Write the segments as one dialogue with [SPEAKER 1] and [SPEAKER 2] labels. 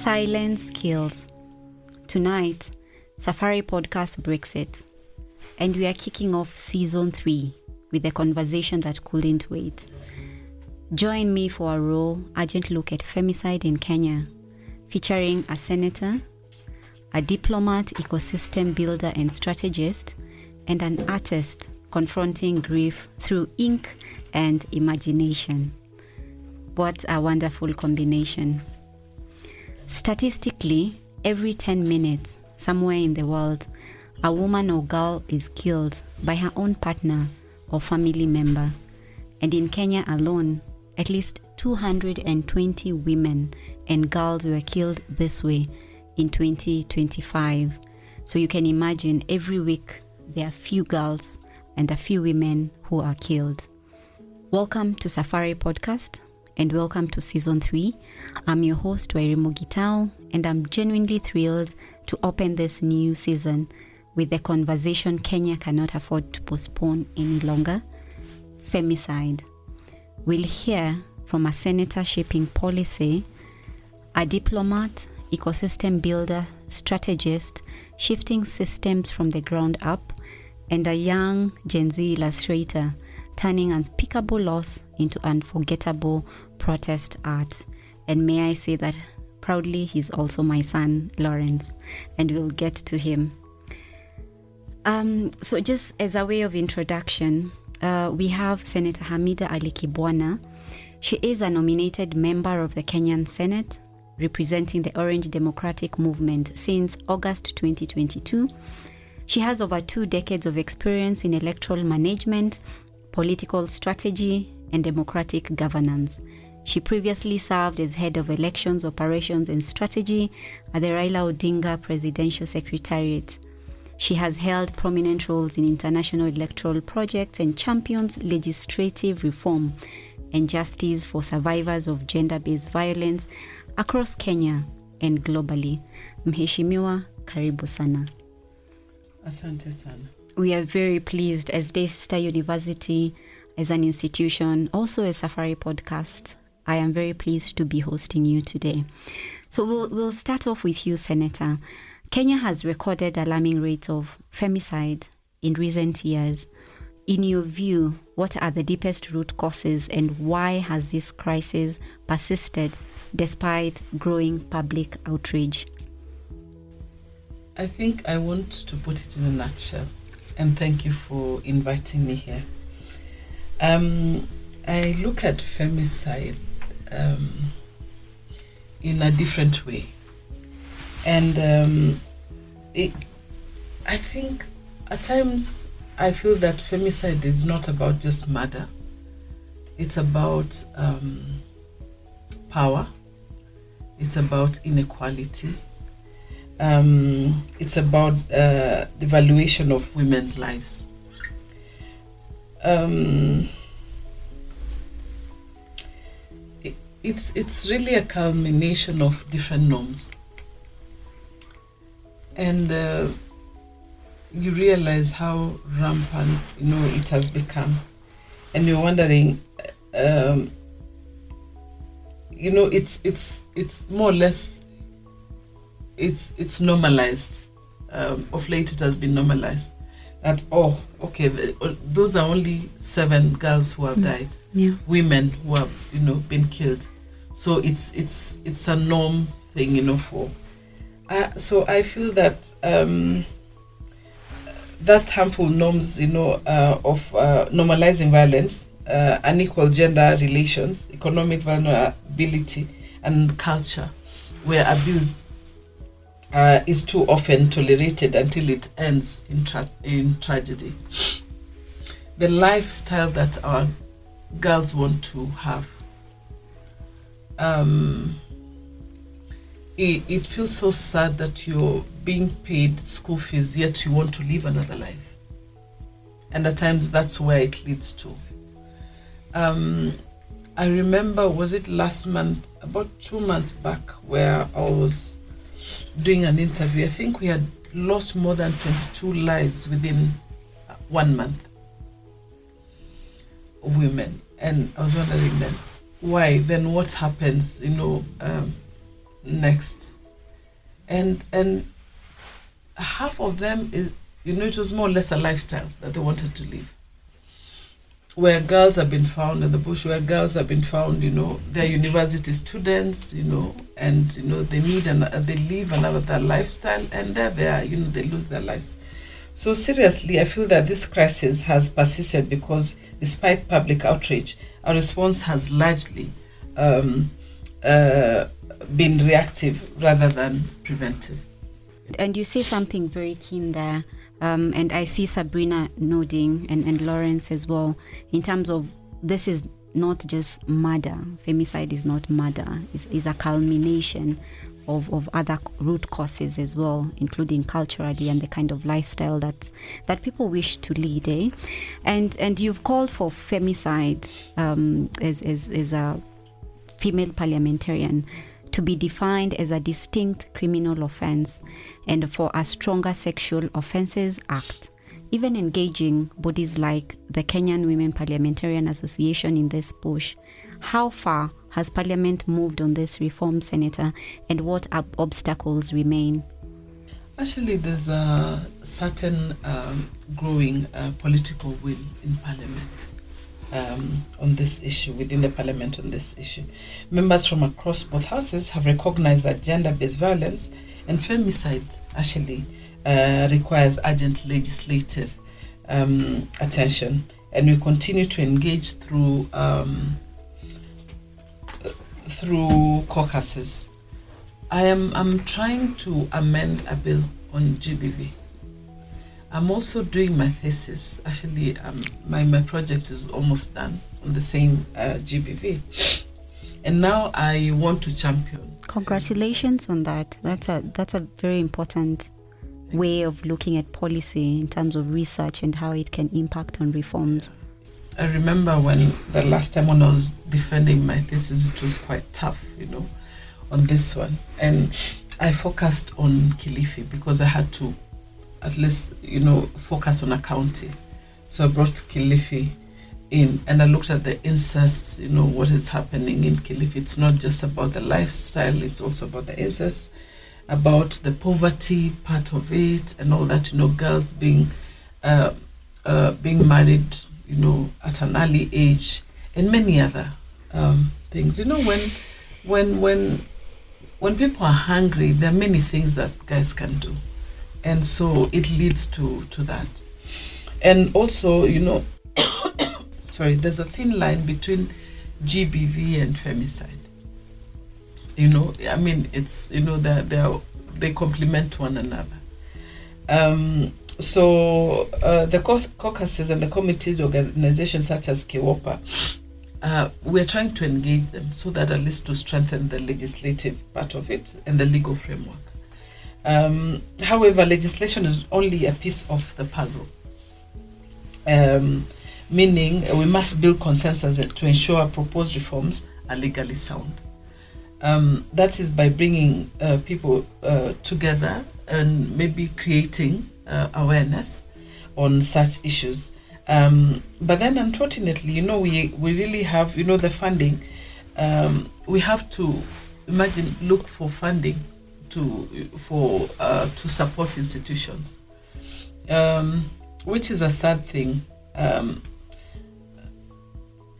[SPEAKER 1] Silence kills. Tonight, Safari Podcast breaks it. And we are kicking off season 3 with a conversation that couldn't wait. Join me for a raw, urgent look at femicide in Kenya, featuring a senator, a diplomat, ecosystem builder and strategist, and an artist confronting grief through ink and imagination. What a wonderful combination. Statistically, every 10 minutes, somewhere in the world, a woman or girl is killed by her own partner or family member. And in Kenya alone, at least 220 women and girls were killed this way in 2025. So you can imagine every week there are few girls and a few women who are killed. Welcome to Safari Podcast and welcome to Season 3. I'm your host, Wairimu Gitao, and I'm genuinely thrilled to open this new season with the conversation Kenya cannot afford to postpone any longer: femicide. We'll hear from a senator shaping policy, a diplomat, ecosystem builder, strategist, shifting systems from the ground up, and a young Gen Z illustrator turning unspeakable loss into unforgettable protest art. And may I say that proudly, he's also my son, Lawrence, and we'll get to him. So just as a way of introduction, we have Senator Hamida Ali Kibwana. She is a nominated member of the Kenyan Senate, representing the Orange Democratic Movement since August 2022. She has over 2 decades of experience in electoral management, political strategy, and democratic governance. She previously served as head of elections, operations, and strategy at the Raila Odinga Presidential Secretariat. She has held prominent roles in international electoral projects and champions legislative reform and justice for survivors of gender-based violence across Kenya and globally. Mheshimiwa, karibu sana.
[SPEAKER 2] Asante sana.
[SPEAKER 1] We are very pleased as Daystar University, as an institution, also a Safari Podcast. I am very pleased to be hosting you today. So we'll start off with you, Senator. Kenya has recorded alarming rates of femicide in recent years. In your view, what are the deepest root causes and why has this crisis persisted despite growing public outrage?
[SPEAKER 2] I think I want to put it in a nutshell, and thank you for inviting me here. I look at femicide in a different way. And I think at times I feel that femicide is not about just murder. It's about power. It's about inequality. It's about the valuation of women's lives. It's really a culmination of different norms. And you realize how rampant, it has become. And you're wondering, it's more or less, it's normalized. Of late it has been normalized. That, those are only 7 girls who have died.
[SPEAKER 1] Yeah. Women
[SPEAKER 2] who have, been killed. So it's a norm thing, for. So I feel that that harmful norms, of normalizing violence, unequal gender relations, economic vulnerability, and culture, where abuse is too often tolerated until it ends in tragedy. The lifestyle that our girls want to have, it feels so sad that you're being paid school fees, yet you want to live another life. And at times that's where it leads to. I remember, was it last month, about 2 months back, where I was doing an interview. I think we had lost more than 22 lives within 1 month of women. And I was wondering then, why? Then what happens, next? and half of them is, it was more or less a lifestyle that they wanted to live. Where girls have been found in the bush, where girls have been found, they're university students, and they they live another lifestyle, and they're there, they lose their lives. So seriously, I feel that this crisis has persisted because despite public outrage, our response has largely been reactive rather than preventive.
[SPEAKER 1] And you say something very keen there, and I see Sabrina nodding and Lawrence as well, in terms of this is not just murder. Femicide is not murder. It's a culmination of other root causes as well, including culturally and the kind of lifestyle that people wish to lead. And you've called for femicide as a female parliamentarian to be defined as a distinct criminal offence and for a stronger Sexual Offences Act, even engaging bodies like the Kenyan Women Parliamentarian Association in this push. How far has Parliament moved on this reform, Senator, and what obstacles remain?
[SPEAKER 2] Actually, there's a certain growing political will in Parliament on this issue, within the Parliament on this issue. Members from across both houses have recognized that gender-based violence and femicide actually requires urgent legislative attention, and we continue to engage through caucuses. I'm trying to amend a bill on GBV. I'm also doing my thesis. Actually, my project is almost done on the same GBV, and now I want to champion.
[SPEAKER 1] Congratulations on that. That's a very important way of looking at policy in terms of research and how it can impact on reforms.
[SPEAKER 2] I remember when the last time when I was defending my thesis, it was quite tough, on this one. And I focused on Kilifi because I had to at least, focus on a county. So I brought Kilifi in and I looked at the incest, what is happening in Kilifi. It's not just about the lifestyle, it's also about the incest, about the poverty part of it and all that, girls being married, at an early age, and many other things. When people are hungry, there are many things that guys can do, and so it leads to that. And also, sorry, there's a thin line between GBV and femicide. It's they complement one another. So the caucuses and the committees, organizations such as KEWOPA, we're trying to engage them so that at least to strengthen the legislative part of it and the legal framework. However, legislation is only a piece of the puzzle, meaning we must build consensus to ensure proposed reforms are legally sound. That is by bringing people together and maybe creating awareness on such issues. But then unfortunately, we really have, the funding. We have to look for funding to support institutions, which is a sad thing.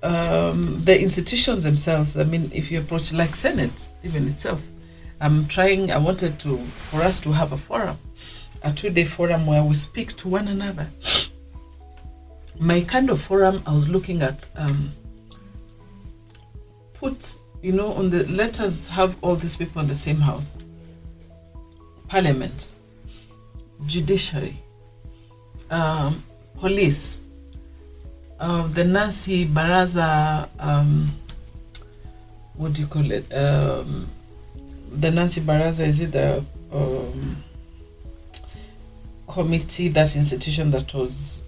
[SPEAKER 2] The institutions themselves, if you approach like Senate, even itself, I wanted for us to have a forum, a 2-day forum where we speak to one another. My kind of forum, I was looking at, on the letters, have all these people in the same house. Parliament, judiciary, police, the Nancy Baraza, what do you call it? The Nancy Baraza, is it the committee, that institution that was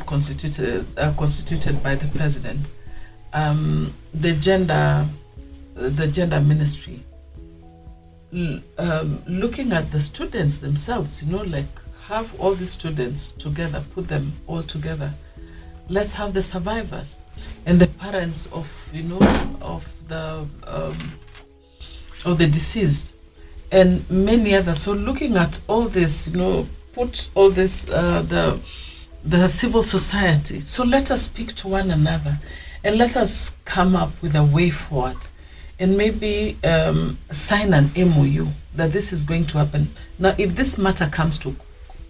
[SPEAKER 2] constituted by the president, the gender ministry, looking at the students themselves, have all the students together, put them all together. Let's have the survivors and the parents of, of the or the deceased, and many others. So looking at all this, put all this, the civil society. So let us speak to one another and let us come up with a way forward and maybe sign an MOU that this is going to happen. Now, if this matter comes to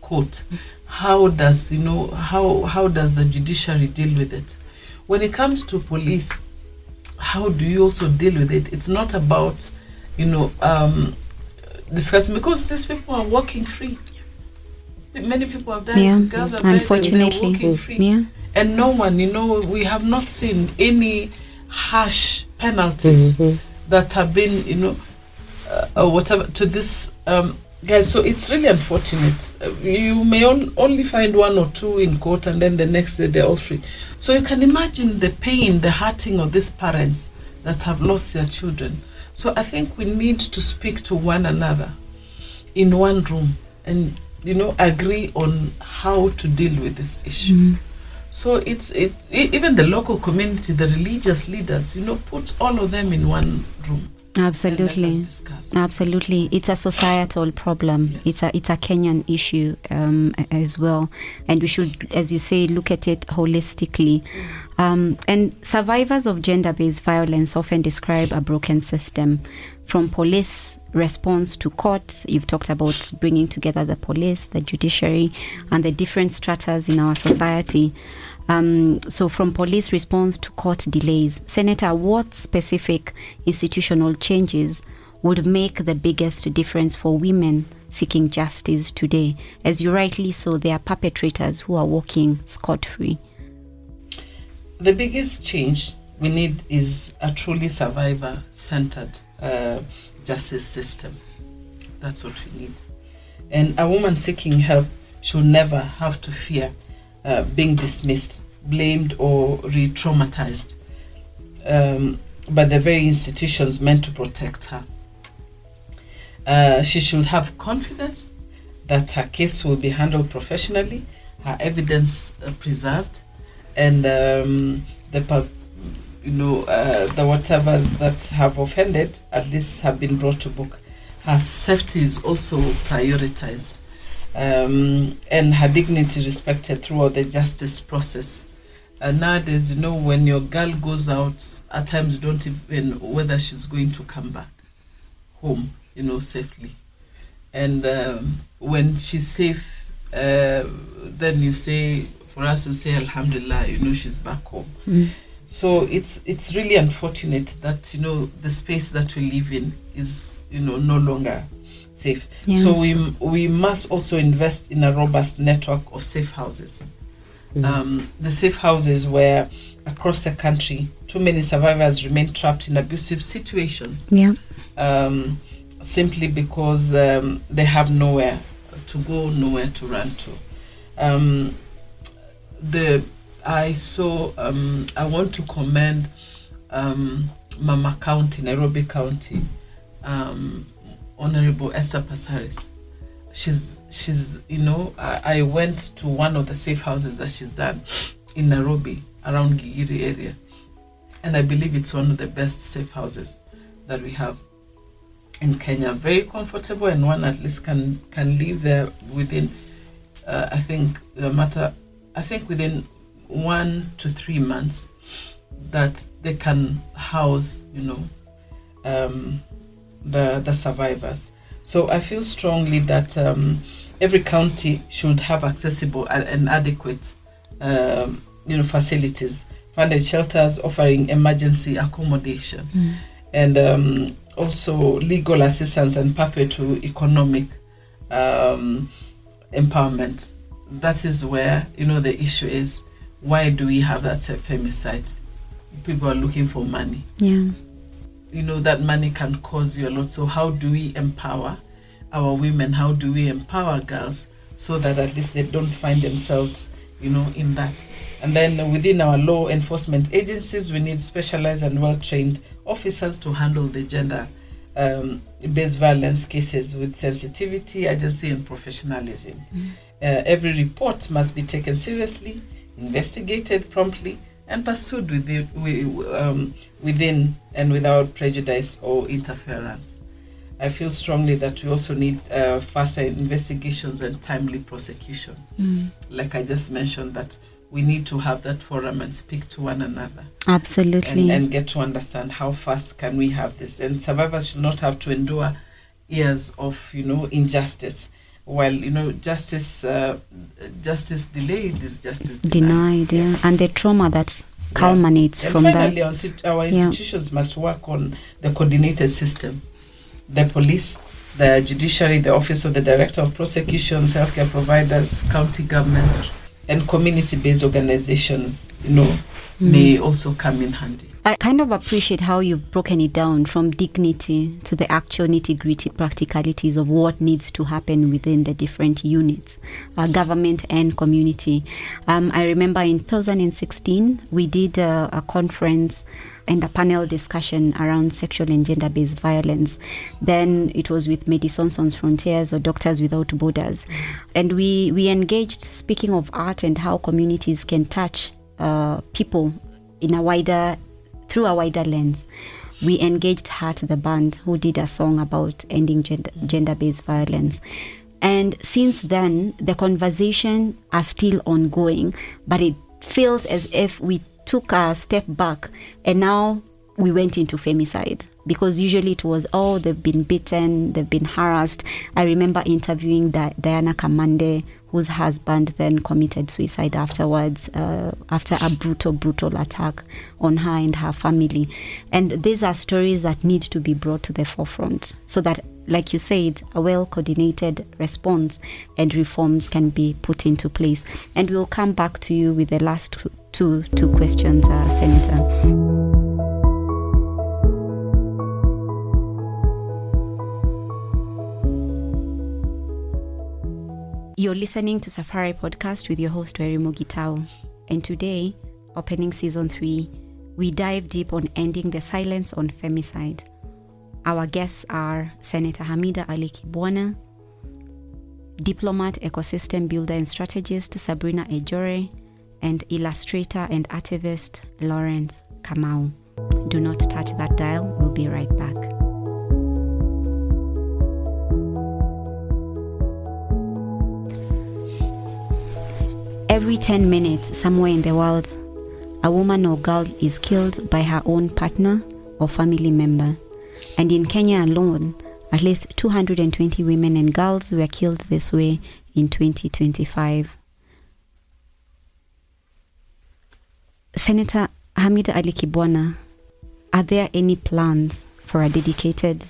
[SPEAKER 2] court, how does the judiciary deal with it? When it comes to police, how do you also deal with it? It's not about, discussing, because these people are walking free. Many people have died. Girls have
[SPEAKER 1] unfortunately.
[SPEAKER 2] Died, they're walking free. And no one, we have not seen any harsh penalties that have been, or whatever, to this guys. So it's really unfortunate. You may only find one or two in court, and then the next day they're all free. So you can imagine the pain, the hurting of these parents that have lost their children. So I think we need to speak to one another in one room and agree on how to deal with this issue. So even the local community, the religious leaders, put all of them in one room.
[SPEAKER 1] Absolutely. Absolutely. It's a societal problem. Yes. It's a Kenyan issue as well. And we should, as you say, look at it holistically. And survivors of gender-based violence often describe a broken system, from police response to court. You've talked about bringing together the police, the judiciary, and the different stratas in our society. So from police response to court delays, Senator, what specific institutional changes would make the biggest difference for women seeking justice today? As you rightly so, there are perpetrators who are walking scot-free.
[SPEAKER 2] The biggest change we need is a truly survivor-centered justice system. That's what we need. And a woman seeking help should never have to fear being dismissed, blamed, or re-traumatized by the very institutions meant to protect her. She should have confidence that her case will be handled professionally, her evidence preserved, and the whatevers that have offended at least have been brought to book. Her safety is also prioritized. And her dignity respected throughout the justice process. Nowadays, when your girl goes out, at times you don't even whether she's going to come back home, safely. And when she's safe, then you say, for us to say, Alhamdulillah, she's back home. So it's really unfortunate that, the space that we live in is, no longer safe. So we must also invest in a robust network of safe houses. The safe houses where across the country too many survivors remain trapped in abusive situations, simply because they have nowhere to go, nowhere to run to. I want to commend Mama County, Nairobi County, Honorable Esther Passaris. She's I went to one of the safe houses that she's done in Nairobi, around Gigiri area, and I believe it's one of the best safe houses that we have in Kenya. Very comfortable, and one at least can live there within within 1 to 3 months, that they can house the survivors. So I feel strongly that every county should have accessible and adequate facilities, funded shelters offering emergency accommodation, and also legal assistance and pathway to economic empowerment. That is where the issue is. Why do we have that femicide? People are looking for money. That money can cause you a lot. So how do we empower our women? How do we empower girls so that at least they don't find themselves, in that? And then within our law enforcement agencies, we need specialized and well-trained officers to handle the gender-based violence cases with sensitivity, urgency, and professionalism. Every report must be taken seriously, investigated promptly, and pursued within and without prejudice or interference. I feel strongly that we also need faster investigations and timely prosecution. Like I just mentioned, that we need to have that forum and speak to one another.
[SPEAKER 1] Absolutely.
[SPEAKER 2] And get to understand how fast can we have this. And survivors should not have to endure years of, injustice. While, justice delayed is justice
[SPEAKER 1] denied.
[SPEAKER 2] Yes.
[SPEAKER 1] Yeah. And the trauma that culminates from
[SPEAKER 2] finally,
[SPEAKER 1] that.
[SPEAKER 2] Our institutions must work on the coordinated system. The police, the judiciary, the office of the director of prosecutions, healthcare providers, county governments, and community-based organizations, may also come in handy.
[SPEAKER 1] I kind of appreciate how you've broken it down from dignity to the actual nitty-gritty practicalities of what needs to happen within the different units, government and community. I remember in 2016, we did a conference and a panel discussion around sexual and gender-based violence. Then it was with Médecins Sans Frontières or Doctors Without Borders. And we engaged, speaking of art and how communities can touch people through a wider lens. We engaged Heart the band, who did a song about ending gender-based violence. And since then, the conversation are still ongoing, but it feels as if we took a step back and now we went into femicide, because usually it was, they've been beaten, they've been harassed. I remember interviewing Diana Kamande, whose husband then committed suicide afterwards, after a brutal attack on her and her family. And these are stories that need to be brought to the forefront so that, like you said, a well-coordinated response and reforms can be put into place. And we'll come back to you with the last two questions, Senator. You're listening to Safari Podcast with your host, Werimo Gitao. And today, opening season 3, we dive deep on ending the silence on femicide. Our guests are Senator Hamida Ali Kibwana, Diplomat, ecosystem builder and strategist Sabrina Ejore, and illustrator and activist Lawrence Kamau. Do not touch that dial. We'll be right back. Every 10 minutes, somewhere in the world, a woman or girl is killed by her own partner or family member. And in Kenya alone, at least 220 women and girls were killed this way in 2025. Senator Hamida Ali Kibwana, are there any plans for a dedicated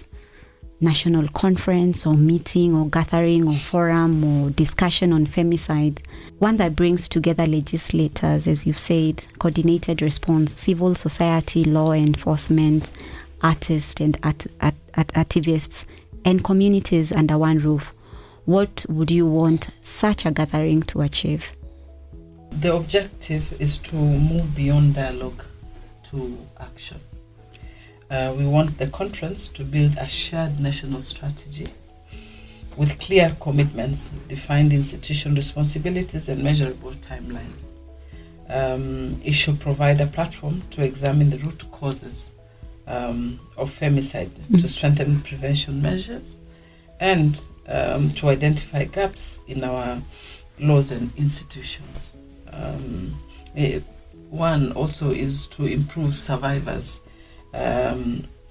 [SPEAKER 1] national conference or meeting or gathering or forum or discussion on femicide, one that brings together legislators, as you've said, coordinated response, civil society, law enforcement, artists and activists, and communities under one roof? What would you want such a gathering to achieve?
[SPEAKER 2] The objective is to move beyond dialogue to action. We want the conference to build a shared national strategy with clear commitments, defined institutional responsibilities, and measurable timelines. It should provide a platform to examine the root causes of femicide, to strengthen prevention measures, and to identify gaps in our laws and institutions. One also is to improve survivors'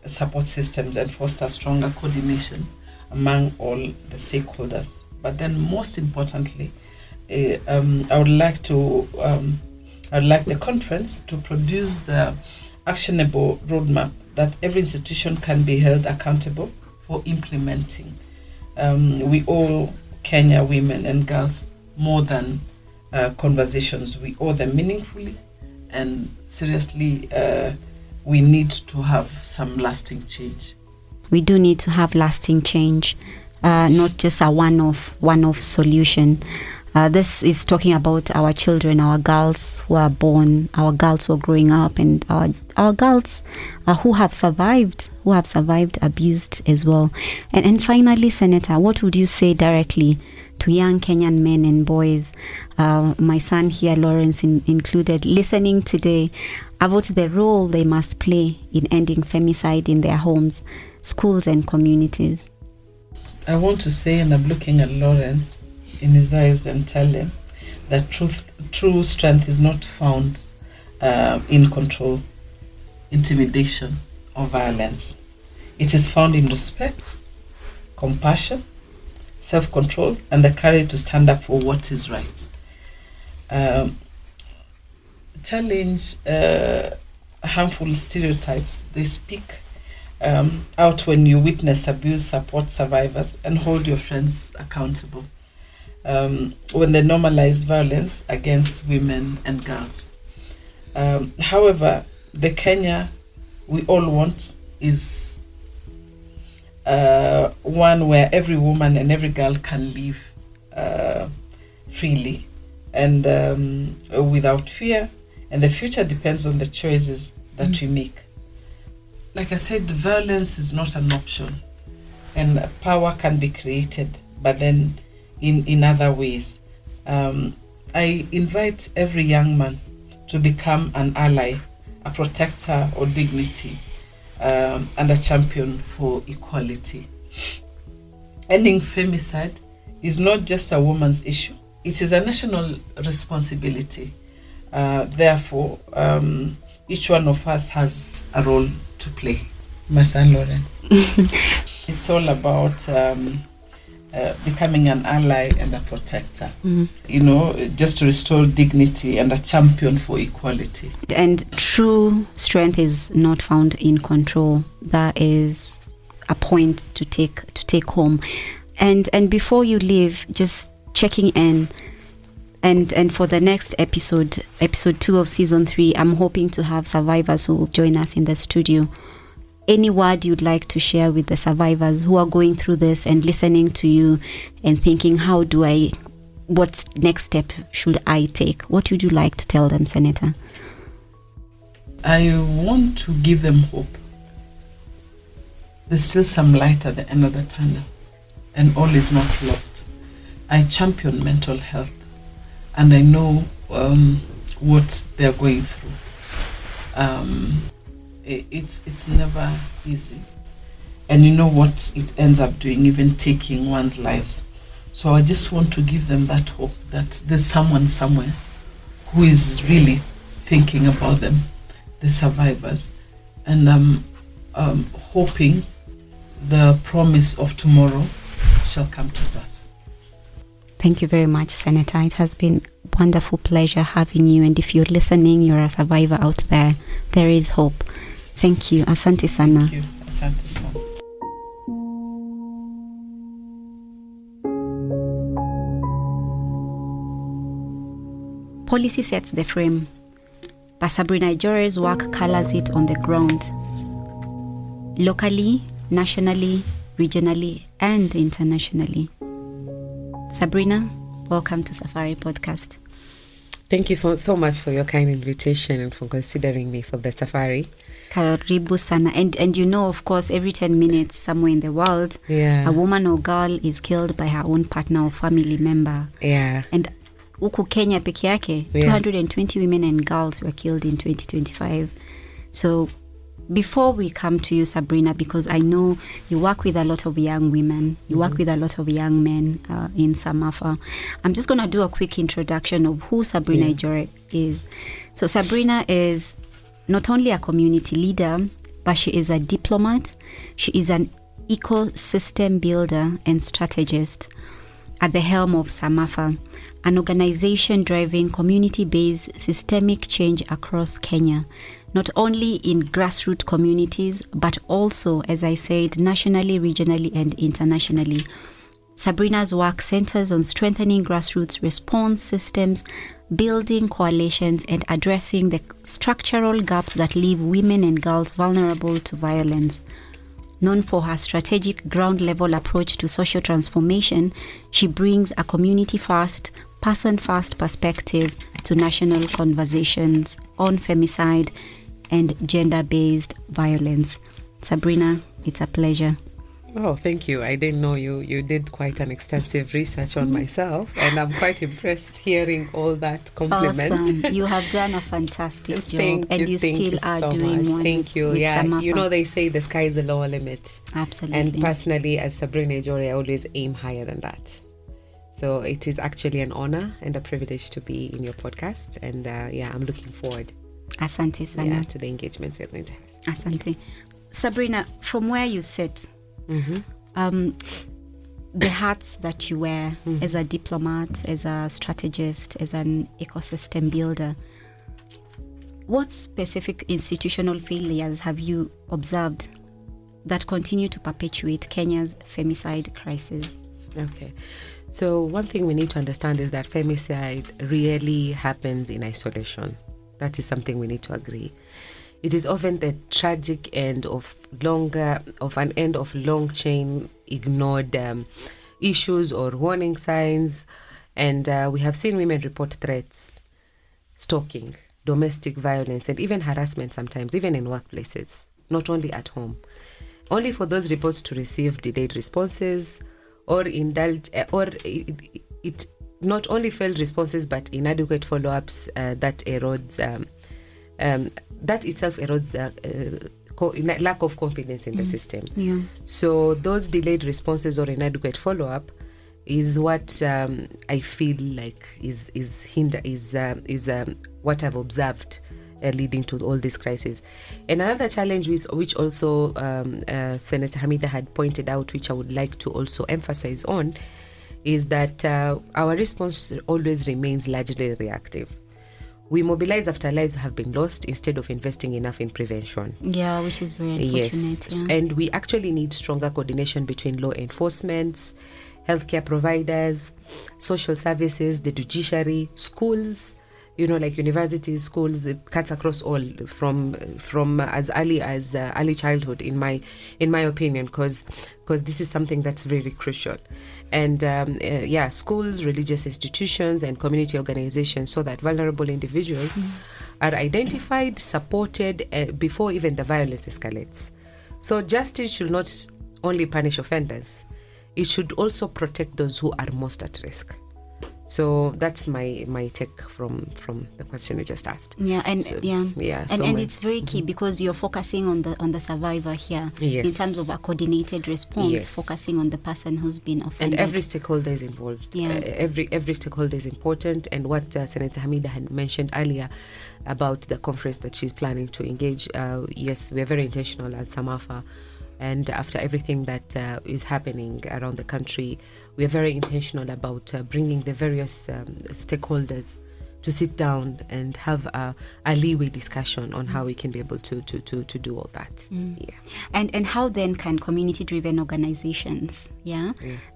[SPEAKER 2] support systems and foster stronger coordination among all the stakeholders. But then, most importantly, I would like the conference to produce the actionable roadmap that every institution can be held accountable for implementing. We owe Kenya women and girls more than conversations. We owe them meaningfully, and seriously, we need to have some lasting change.
[SPEAKER 1] We do need to have lasting change, not just a one-off solution. This is talking about our children, our girls who are born, our girls who are growing up, and our girls who have survived abused as well. And finally, Senator, what would you say directly to young Kenyan men and boys, my son here, Lawrence included, listening today, about the role they must play in ending femicide in their homes, schools and communities?
[SPEAKER 2] I want to say, and I'm looking at Lawrence in his eyes and tell him that true strength is not found in control, intimidation, or violence. It is found in respect, compassion, self-control, and the courage to stand up for what is right. Challenge harmful stereotypes. They speak out when you witness abuse, support survivors, and hold your friends accountable. When they normalize violence against women and girls. However, the Kenya we all want is one where every woman and every girl can live freely and without fear, and the future depends on the choices that we make. Like I said, violence is not an option, and power can be created, but then in other ways. I invite every young man to become an ally, a protector of dignity, and a champion for equality. Ending femicide is not just a woman's issue, it is a national responsibility. Therefore, each one of us has a role to play. My son Lawrence. It's all about becoming an ally and a protector, just to restore dignity and a champion for equality.
[SPEAKER 1] And true strength is not found in control. That is a point to take home. And before you leave, just checking in, and for the next episode 2 of season 3, I'm hoping to have survivors who will join us in the studio. Any word you'd like to share with the survivors who are going through this and listening to you and thinking, what next step should I take? What would you like to tell them, Senator?
[SPEAKER 2] I want to give them hope. There's still some light at the end of the tunnel, and all is not lost. I champion mental health, and I know what they're going through. It's never easy, and you know what it ends up doing, even taking one's lives. So I just want to give them that hope that there's someone somewhere who is really thinking about them, the survivors, and I'm hoping the promise of tomorrow shall come to pass.
[SPEAKER 1] Thank you very much, Senator. It has been a wonderful pleasure having you, and if you're listening, you're a survivor out there, there is hope. Thank you. Asante sana.
[SPEAKER 2] Thank you. Asante sana.
[SPEAKER 1] Policy sets the frame, but Sabrina Ejore's work colors it on the ground. Locally, nationally, regionally, and internationally. Sabrina, welcome to Safari Podcast.
[SPEAKER 3] Thank you so much for your kind invitation and for considering me for the Safari.
[SPEAKER 1] Karibu sana. And you know, of course, every 10 minutes somewhere in the world, a woman or girl is killed by her own partner or family member.
[SPEAKER 3] Yeah.
[SPEAKER 1] And huku Kenya peke yake, 220 women and girls were killed in 2025. So before we come to you, Sabrina, because I know you work with a lot of young women, you work with a lot of young men in Samafa. I'm just going to do a quick introduction of who Sabrina Ejore is. So Sabrina is not only a community leader, but she is a diplomat. She is an ecosystem builder and strategist at the helm of Samafa, an organization driving community-based systemic change across Kenya, not only in grassroots communities, but also, as I said, nationally, regionally, and internationally. Sabrina's work centers on strengthening grassroots response systems, building coalitions, and addressing the structural gaps that leave women and girls vulnerable to violence. Known for her strategic ground-level approach to social transformation, she brings a community-first, person-first perspective to national conversations on femicide and gender-based violence. Sabrina, it's a pleasure.
[SPEAKER 3] Oh, thank you. I didn't know you did quite an extensive research on myself, and I'm quite impressed hearing all that compliment.
[SPEAKER 1] Awesome. You have done a fantastic job, and you still are
[SPEAKER 3] so
[SPEAKER 1] doing
[SPEAKER 3] much.
[SPEAKER 1] one.
[SPEAKER 3] Thank you.
[SPEAKER 1] With
[SPEAKER 3] Yeah,
[SPEAKER 1] Samafa.
[SPEAKER 3] you know, they say the sky is the lower limit.
[SPEAKER 1] Absolutely.
[SPEAKER 3] And personally, as Sabrina Ejore, I always aim higher than that. So it is actually an honor and a privilege to be in your podcast, and I'm looking forward.
[SPEAKER 1] Asante sana.
[SPEAKER 3] To the engagements we're going to have.
[SPEAKER 1] Asante. Sabrina, from where you sit, the hats that you wear as a diplomat, as a strategist, as an ecosystem builder, what specific institutional failures have you observed that continue to perpetuate Kenya's femicide crisis?
[SPEAKER 3] Okay. So one thing we need to understand is that femicide really happens in isolation. That is something we need to agree. It is often the tragic end of an end of long chain ignored issues or warning signs. And we have seen women report threats, stalking, domestic violence, and even harassment sometimes, even in workplaces, not only at home. Only for those reports to receive delayed responses or it not only failed responses but inadequate follow-ups that erodes that itself erodes lack of confidence in the system.
[SPEAKER 1] Yeah.
[SPEAKER 3] So those delayed responses or inadequate follow-up is what I feel like is what I've observed leading to all this crisis. And another challenge which also Senator Hamida had pointed out, which I would like to also emphasize on, is that our response always remains largely reactive. We mobilize after lives have been lost instead of investing enough in prevention.
[SPEAKER 1] Yeah, which is very unfortunate.
[SPEAKER 3] Yes,
[SPEAKER 1] yeah.
[SPEAKER 3] And we actually need stronger coordination between law enforcement, healthcare providers, social services, the judiciary, schools, like universities, schools. It cuts across all from as early as early childhood, in my opinion, because this is something that's very crucial. And schools, religious institutions, and community organizations, so that vulnerable individuals are identified, supported before even the violence escalates. So justice should not only punish offenders; it should also protect those who are most at risk. So that's my take from the question you just asked.
[SPEAKER 1] Yeah, and
[SPEAKER 3] so,
[SPEAKER 1] and it's very key because you're focusing on the survivor here,
[SPEAKER 3] yes,
[SPEAKER 1] in terms of a coordinated response,
[SPEAKER 3] yes,
[SPEAKER 1] focusing on the person who's been offended.
[SPEAKER 3] And every stakeholder is involved.
[SPEAKER 1] Yeah.
[SPEAKER 3] Every stakeholder is important. And what Senator Hamida had mentioned earlier about the conference that she's planning to engage, yes, we're very intentional at Samafa. And after everything that is happening around the country, we are very intentional about bringing the various stakeholders to sit down and have a leeway discussion on how we can be able to do all that. Yeah.
[SPEAKER 1] And how then can community-driven organizations,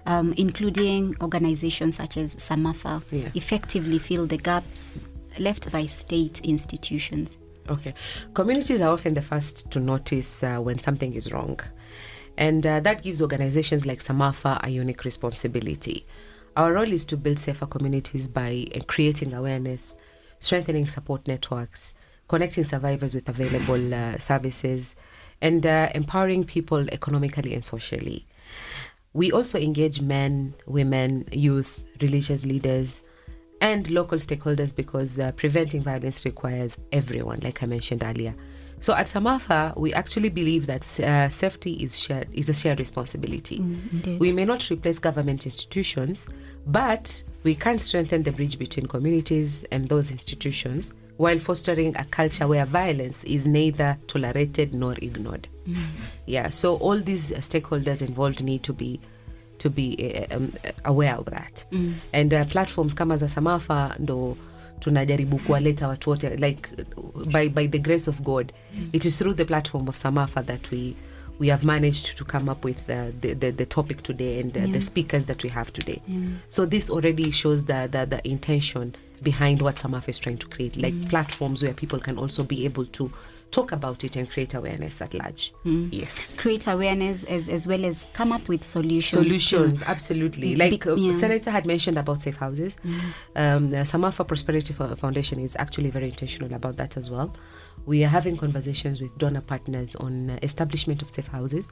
[SPEAKER 1] including organizations such as Samafa, effectively fill the gaps left by state institutions?
[SPEAKER 3] Okay. Communities are often the first to notice when something is wrong. And that gives organizations like Samafa a unique responsibility. Our role is to build safer communities by creating awareness, strengthening support networks, connecting survivors with available services, and empowering people economically and socially. We also engage men, women, youth, religious leaders, and local stakeholders because preventing violence requires everyone, like I mentioned earlier. So at Samafa, we actually believe that safety is a shared responsibility. We may not replace government institutions, but we can strengthen the bridge between communities and those institutions while fostering a culture where violence is neither tolerated nor ignored. So all these stakeholders involved need to be aware of that. And platforms kama za Samafa ndo tunajaribu kuwaleta watu wote, like by the grace of God. It is through the platform of Samafa that we have managed to come up with the topic today and the speakers that we have today. So this already shows the intention behind what Samafa is trying to create, like platforms where people can also be able to talk about it and create awareness at large. Yes.
[SPEAKER 1] Create awareness as well as come up with solutions.
[SPEAKER 3] Absolutely. Like Senator had mentioned about safe houses. Samafa Prosperity Foundation is actually very intentional about that as well. We are having conversations with donor partners on establishment of safe houses.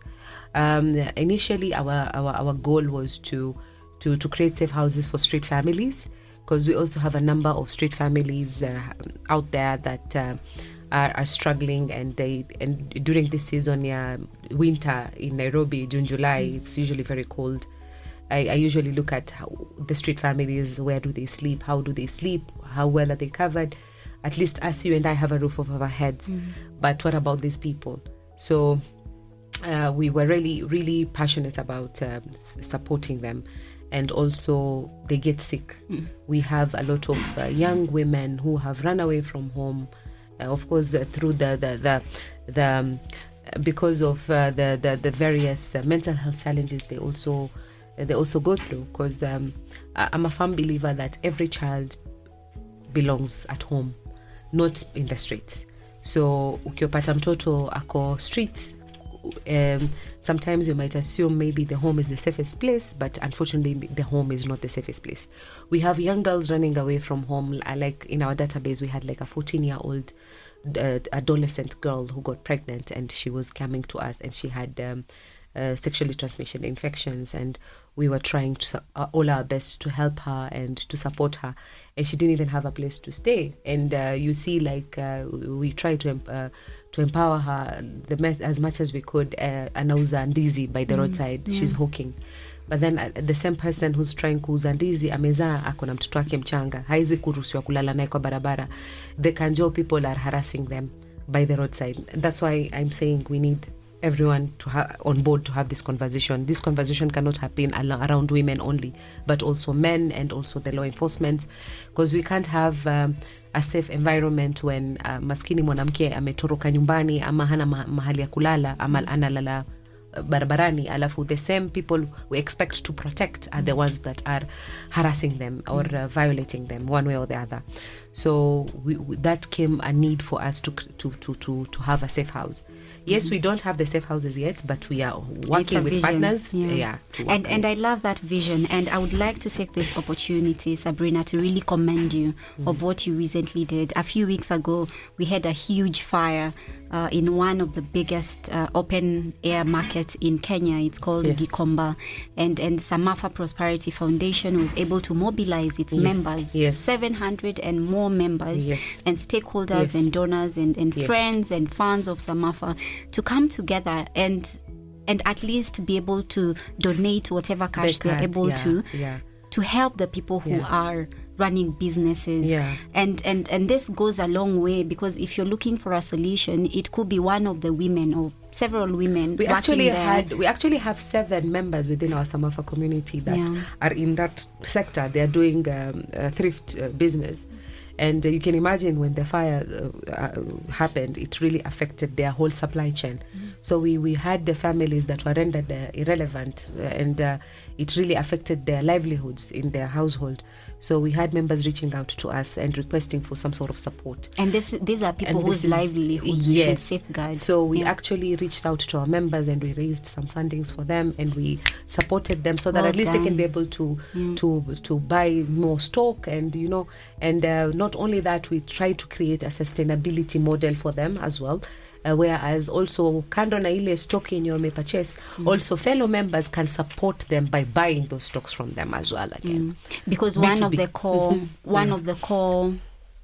[SPEAKER 3] Initially, our goal was to create safe houses for street families, because we also have a number of street families out there that are struggling, and during this season, winter in Nairobi, June, July, it's usually very cold. I usually look at the street families. Where do they sleep? How do they sleep? How well are they covered? At least us, you and I have a roof over our heads. But what about these people? So we were really, really passionate about supporting them. And also they get sick. We have a lot of young women who have run away from home, of course, through because of the various mental health challenges they also go through. Because I'm a firm believer that every child belongs at home, not in the streets. So ukiopata mtoto ako streets, sometimes you might assume maybe the home is the safest place, but unfortunately the home is not the safest place. We have young girls running away from home. Like in our database, we had like a 14-year-old adolescent girl who got pregnant, and she was coming to us, and she had sexually transmitted infections, and we were trying to all our best to help her and to support her, and she didn't even have a place to stay. And you see, like we try to empower her as much as we could. Anauza ndizi by the roadside, she's hawking. But then the same person who's trying kuuza ndizi amezaa, ako na mtoto wake mchanga, haizi kuruhusiwa kulala naye kwa barabara. The Kanjo people are harassing them by the roadside. That's why I'm saying we need everyone to on board to have this conversation. This conversation cannot happen around women only, but also men and also the law enforcement, because we can't have a safe environment when maskini mwanamke ametoroka nyumbani ama hana mahali ya kulala ama analala barabarani, alafu the same people we expect to protect are the ones that are harassing them or violating them one way or the other. So that came a need for us to have a safe house. Yes, we don't have the safe houses yet, but we are working with partners.
[SPEAKER 1] And I love that vision, and I would like to take this opportunity, Sabrina, to really commend you of what you recently did. A few weeks ago, we had a huge fire in one of the biggest open air markets in Kenya. It's called Gikomba, and Samafa Prosperity Foundation was able to mobilize its members, 700 and more members, and stakeholders and donors and friends and fans of Samafa to come together and at least be able to donate whatever cash they're able to help the people who are running businesses. And this goes a long way, because if you're looking for a solution, it could be one of the women or several women. We actually
[SPEAKER 3] have 7 members within our Samafa community that are in that sector. They are doing thrift business. And you can imagine when the fire happened, it really affected their whole supply chain. So we had the families that were rendered irrelevant, and it really affected their livelihoods in their household. So we had members reaching out to us and requesting for some sort of support.
[SPEAKER 1] And these are people whose livelihoods we should safeguard.
[SPEAKER 3] So we actually reached out to our members and we raised some fundings for them, and we supported them so that at least they can be able to buy more stock, and not only that, we try to create a sustainability model for them as well. Whereas also kando na ile stock yenye wamepurchase, also fellow members can support them by buying those stocks from them as well again.
[SPEAKER 1] Because one of the core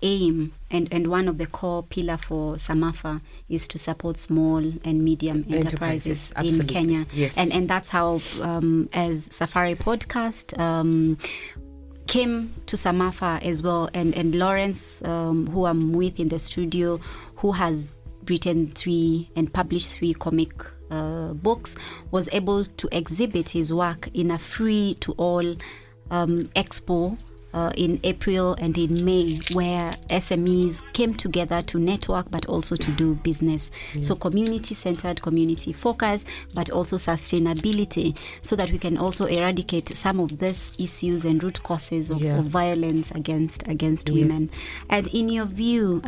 [SPEAKER 1] aim and one of the core pillar for Samafa is to support small and medium enterprises in Kenya. And that's how as Safari Podcast came to Samafa as well, and Lawrence, who I'm with in the studio, who has written 3 and published 3 comic books, was able to exhibit his work in a free to all expo in April and in May, where SMEs came together to network but also to do business. So community-centered, community-focused, but also sustainability, so that we can also eradicate some of these issues and root causes of violence against women. And in your view,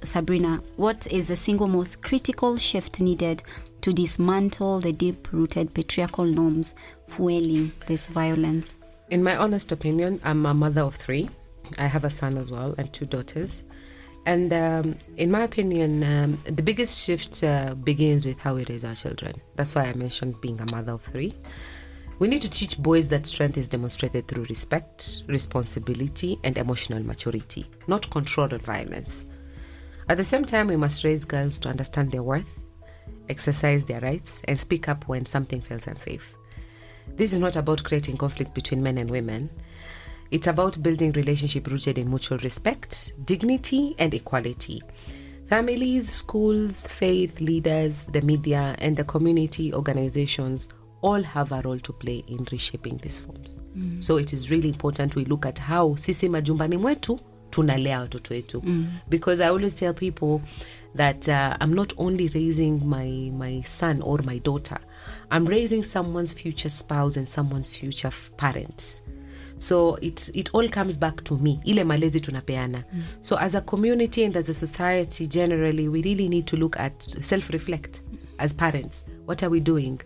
[SPEAKER 1] Sabrina, what is the single most critical shift needed to dismantle the deep-rooted patriarchal norms fueling this violence?
[SPEAKER 3] In my honest opinion, I'm a mother of 3. I have a son as well and 2 daughters. And in my opinion, the biggest shift begins with how we raise our children. That's why I mentioned being a mother of 3. We need to teach boys that strength is demonstrated through respect, responsibility, and emotional maturity, not control or violence. At the same time, we must raise girls to understand their worth, exercise their rights, and speak up when something feels unsafe. This is not about creating conflict between men and women. It's about building relationship rooted in mutual respect, dignity, and equality. Families, schools, faith leaders, the media, and the community organizations all have a role to play in reshaping these forms. So it is really important we look at how sisi majumbani mwetu tunalea watoto wetu. Because I always tell people that I'm not only raising my son or my daughter, I'm raising someone's future spouse and someone's future parent. So it all comes back to me, ile malezi tunapeana. So as a community and as a society generally, we really need to look at, self-reflect as parents. What are we doing?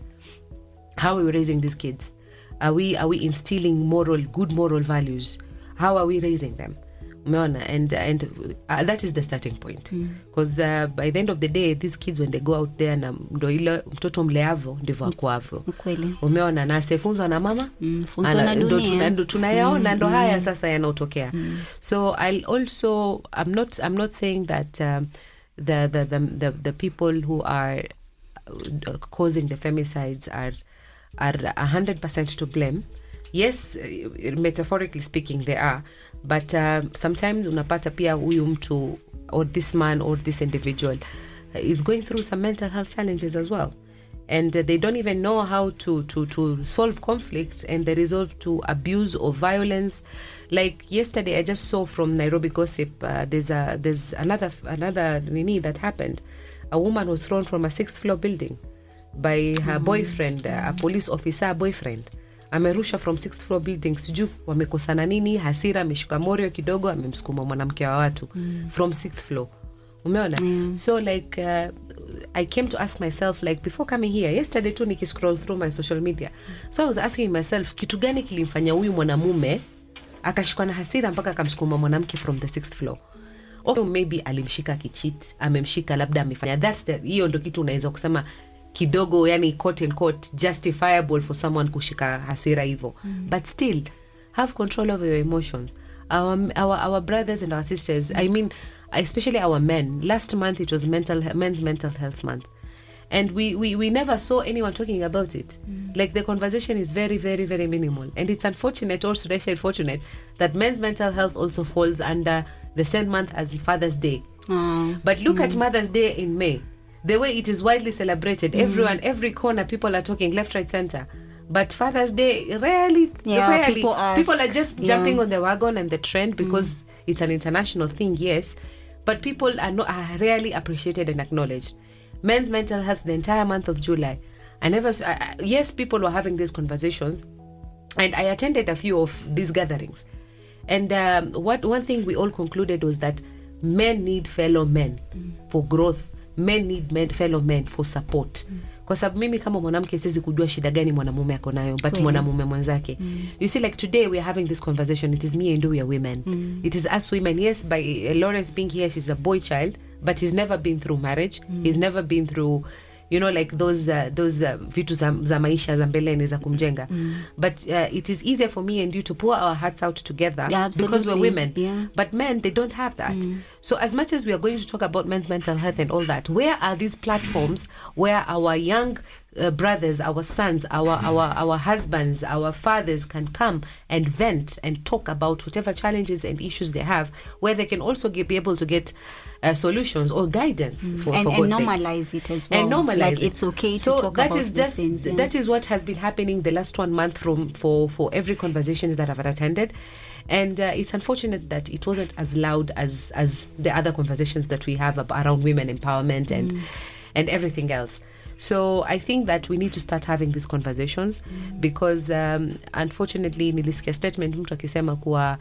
[SPEAKER 3] How are we raising these kids? Are we instilling good moral values? How are we raising them? And that is the starting point, because by the end of the day, these kids, when they go out there, na ndo ile mtoto mleavo ndivyo akuavo. Umeona, na sefunzwa na mama, ndo tunayaona, ndo haya sasa yanotokea. So I'm not saying that the people who are causing the femicides are 100% to blame. Yes, metaphorically speaking, they are. But sometimes unapata pia huyu mtu or this man or this individual is going through some mental health challenges as well. And they don't even know how to solve conflict, and they resort to abuse or violence. Like yesterday, I just saw from Nairobi Gossip, there's another nini that happened. A woman was thrown from a 6th floor building by her boyfriend, a police officer boyfriend. Amerusha from 6th floor building, siju wamekosana nini, hasira, ameshuka morio kidogo, amemsukuma mwanamke wa watu from 6th floor. Umeona? So like I came to ask myself, like before coming here yesterday tu nikiscroll through my social media. So I was asking myself, kitu gani kilimfanya huyu mwanamume akashikwa na hasira mpaka akamsukuma mwanamke from the 6th floor? Or maybe alimshika kicheat, amemshika labda amefanya. Hiyo ndo kitu unaweza kusema kidogo, yani quote and quote justifiable for someone kushika hasira hivyo. But still have control over your emotions. Our brothers and our sisters, I mean especially our men, last month it was men's mental health month, and we never saw anyone talking about it. Like the conversation is very, very, very minimal, and it's unfortunate, also unfortunate, that men's mental health also falls under the same month as Father's Day. But look at Mother's Day in May. The way it is widely celebrated, everyone, every corner, people are talking left, right, center. But Father's Day, rarely people are just jumping on the wagon and the trend because it's an international thing, yes. But people are rarely appreciated and acknowledged. Men's mental health, the entire month of July. Yes, people were having these conversations, and I attended a few of these gatherings. And one thing we all concluded was that men need fellow men for growth. Men need fellow men for support. Kwa sababu mimi kama mwanamke siwezi kujua shida gani mwanamume ako nayo, but mwanamume mwenzake. You see, like today we are having this conversation. It is me and we are women. It is us women. Yes, by Lawrence being here, she's a boy child, but he's never been through marriage. He's never been through, you know, like those vitu za maisha za mbeleni za kumjenga. But it is easier for me and you to pour our hearts out together because we're women. But men, they don't have that. So as much as we are going to talk about men's mental health and all that, where are these platforms where our young brothers, our sons, our husbands, our fathers can come and vent and talk about whatever challenges and issues they have, where they can also be able to get solutions or guidance for
[SPEAKER 1] and
[SPEAKER 3] God's
[SPEAKER 1] normalize
[SPEAKER 3] sake.
[SPEAKER 1] it as well.
[SPEAKER 3] And normalize
[SPEAKER 1] like
[SPEAKER 3] it.
[SPEAKER 1] It's okay to talk about these things.
[SPEAKER 3] That is what has been happening the last 1 month for every conversations that I've attended. And it's unfortunate that it wasn't as loud as the other conversations that we have around women empowerment and everything else. So I think that we need to start having these conversations because unfortunately nilisikia statement mtu akisema kuwa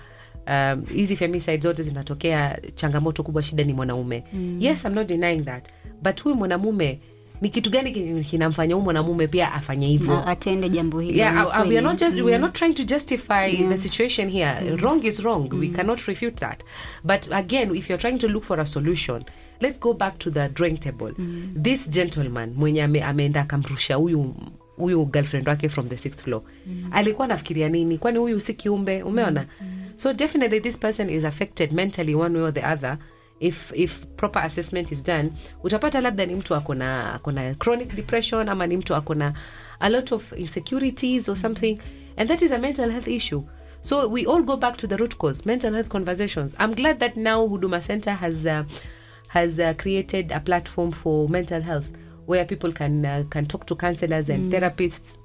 [SPEAKER 3] hizi femicide zote zinatokea, changamoto kubwa, shida ni mwanaume. Yes, I'm not denying that, but huyu mwanamume ni kitu gani kinamfanya huyu mwanamume pia afanye hivyo, atende jambo hili? Yeah, we are not trying to justify the situation here. Wrong is wrong. We cannot refute that. But again, if you're trying to look for a solution, let's go back to the drawing table. This gentleman mwenye ameenda akamrusha huyu girlfriend wake from the 6th floor, alikuwa nafikiria nini? Kwani huyu si kiumbe? Umeona? So definitely this person is affected mentally one way or the other. If proper assessment is done, utapata labda ni mtu akona chronic depression, ama ni mtu akona a lot of insecurities or something, and that is a mental health issue. So we all go back to the root cause, mental health conversations. I'm glad that now Huduma Center has created a platform for mental health where people can talk to counselors and therapists.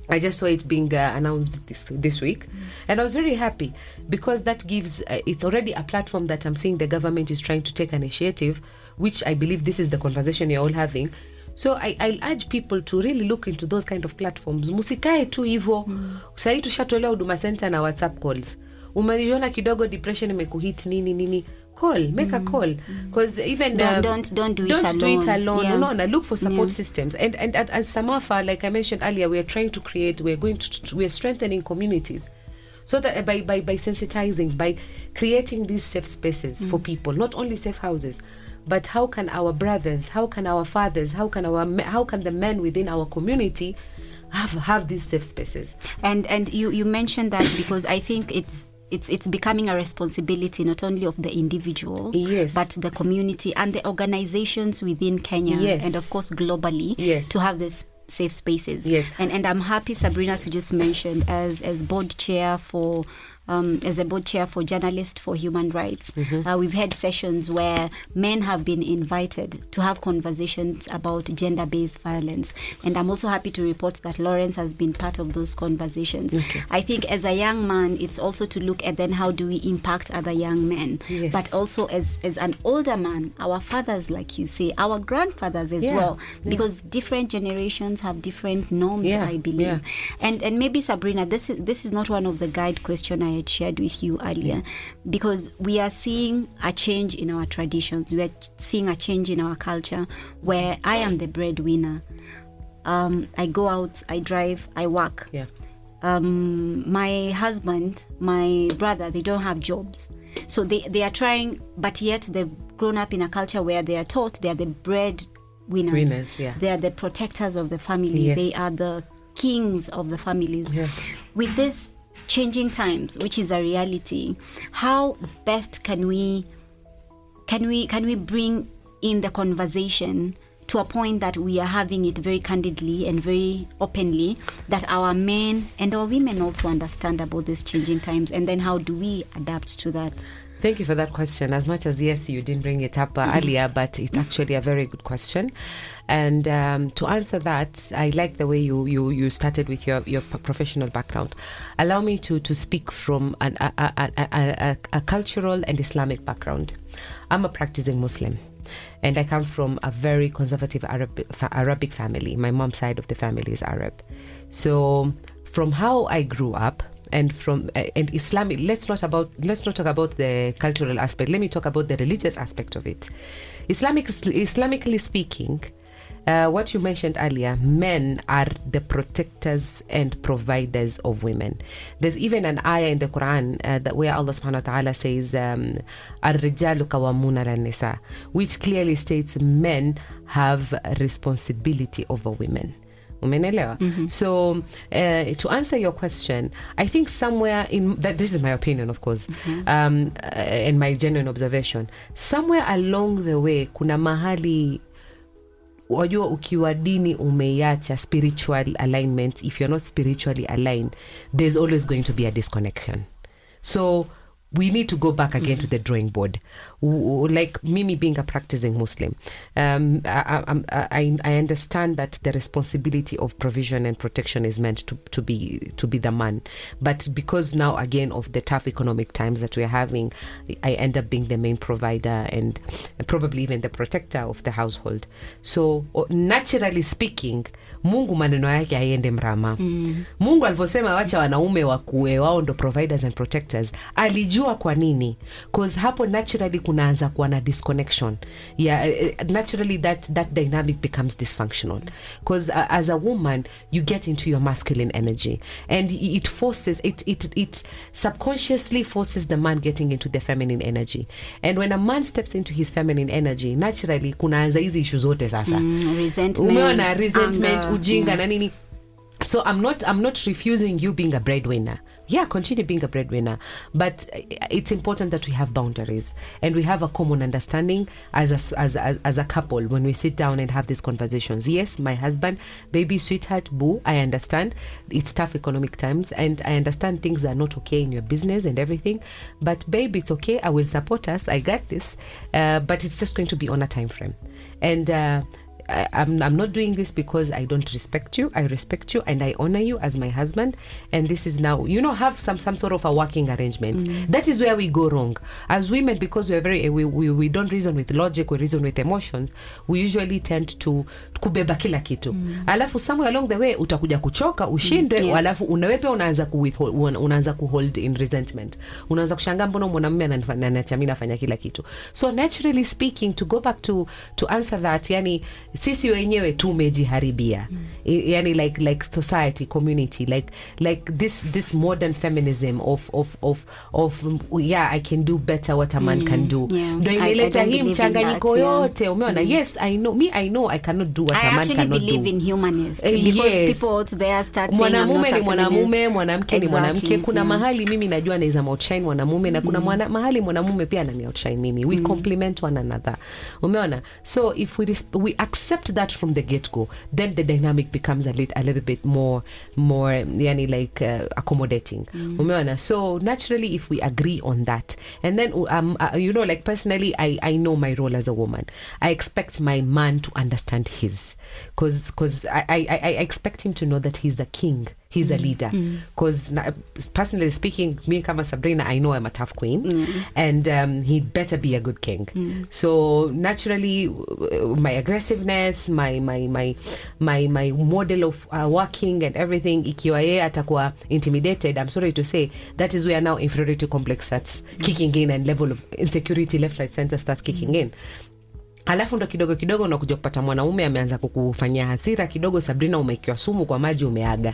[SPEAKER 3] I just saw it being announced this week, and I was very happy because that gives it's already a platform that I'm seeing the government is trying to take an initiative, which I believe this is the conversation you're all having. So I urge people to really look into those kind of platforms. Musikae tu hivyo. Sasa tushatolewa Huduma Center na WhatsApp calls. Umeniona kidogo depression imekuhit nini, call, make a call, because even don't do it alone. Yeah. No, look for support systems, and as Samafa, like I mentioned earlier, we are trying to create, we are strengthening communities, so that by sensitizing, by creating these safe spaces for people, not only safe houses, but how can our brothers, how can our fathers, how can the men within our community have these safe spaces? And
[SPEAKER 1] you mentioned that because I think it's becoming a responsibility not only of the individual, but the community and the organizations within Kenya, and of course globally, to have this safe spaces. And I'm happy, Sabrina, to just mention as board chair for as a board chair for Journalists for Human Rights, we've had sessions where men have been invited to have conversations about gender-based violence. And I'm also happy to report that Lawrence has been part of those conversations. I think as a young man, it's also to look at then how do we impact other young men. But also as an older man, our fathers, like you say, our grandfathers as well, because different generations have different norms, I believe. And maybe, Sabrina, this is not one of the guide questions I had shared with you earlier, because we are seeing a change in our traditions. We are seeing a change in our culture where I am the breadwinner. I go out, I drive, I work. My husband, my brother, they don't have jobs. So they are trying, but yet they've grown up in a culture where they are taught they are the breadwinners. They are the protectors of the family. They are the kings of the families. With this changing times, which is a reality, how best can we bring in the conversation to a point that we are having it very candidly and very openly, that our men and our women also understand about these changing times, and then how do we adapt to that?
[SPEAKER 3] Thank you for that question. As much as, yes, you didn't bring it up earlier, but it's actually a very good question. And to answer that, I like the way you started with your professional background. Allow me to speak from a cultural and Islamic background. I'm a practicing Muslim, and I come from a very conservative Arabic family. My mom's side of the family is Arab. So from how I grew up, and Islamic, let's not talk about the cultural aspect. Let me talk about the religious aspect of it. Islamically speaking, what you mentioned earlier, men are the protectors and providers of women. There's even an ayah in the Quran that where Allah subhanahu wa ta'ala says, Ar-rijalu qawwamuna 'ala an-nisa, which clearly states men have responsibility over women. So to answer your question, I think somewhere in that, this is my opinion, of course, and my genuine observation, somewhere along the way kuna mahali wajua ukiwa dini umeiacha spiritual alignment. If you're not spiritually aligned, there's always going to be a disconnection. So we need to go back again to the drawing board. Like Mimi being a practicing Muslim, I understand that the responsibility of provision and protection is meant to be the man, but because now again of the tough economic times that we're having, I end up being the main provider and probably even the protector of the household. So naturally speaking, Mungu maneno yake haende mrama. Mungu alivyosema wacha wanaume wakuwe wao ndo providers and protectors, alijua kwa nini, cause hapo naturally kunaanza kuwa na disconnection. Naturally that dynamic becomes dysfunctional, cause as a woman you get into your masculine energy and it forces it subconsciously forces the man getting into the feminine energy, and when a man steps into his feminine energy, naturally kunaanza hizi issues zote sasa. Resentment, ujinga na nini. So I'm not refusing you being a breadwinner. Yeah, continue being a breadwinner, but it's important that we have boundaries and we have a common understanding as a couple when we sit down and have these conversations. Yes, my husband, baby, sweetheart, boo, I understand it's tough economic times and I understand things are not okay in your business and everything, but babe, it's okay, I will support us, I got this, but it's just going to be on a time frame. And I'm not doing this because I don't respect you. I respect you and I honor you as my husband, and this is now, have some sort of a working arrangement. That is where we go wrong as women, because we don't reason with logic, we reason with emotions. We usually tend to kubeba kila kitu. Alafu somewhere along the way utakuja kuchoka, ushindwe, alafu unawepe unaanza kuhold in resentment. Unaanza kushangaa mbona mwanamume ananiacha mimi nafanya kila kitu. So naturally speaking, to go back to answer that, yani sisi wenyewe tumejiharibia. Yani like society, community, like this modern feminism of I can do better what a man can do. Ndio inaleta hii mchanganyiko yote, umeona? Yes, I know I cannot do what a man cannot do. I actually believe
[SPEAKER 1] in humanist, because people out there start saying
[SPEAKER 3] mwanamume ni mwanamume, mwanamke ni mwanamke. Kuna mahali mimi najua naweza outshine mwanamume na kuna mahali mwanamume pia anani outshine mimi. We complement one another. Umeona? So if we accept that from the get-go, then the dynamic becomes a little bit more accommodating. Umeona? So naturally, if we agree on that, and then like personally, I know my role as a woman. I expect my man to understand his, because I expect him to know that he's a king. He's a leader. Because personally speaking, me kama Sabrina, I know I'm a tough queen, and he'd better be a good king. So naturally, my aggressiveness, my model of working and everything, ikiwa yeye atakuwa intimidated, I'm sorry to say, that is where now inferiority complex starts kicking in and level of insecurity left, right, center starts kicking in. Alafu ndo kidogo unakuja kupata mwanaume ameanza kukufanyia hasira kidogo, Sabrina umekiwa sumu kwa maji umeaga.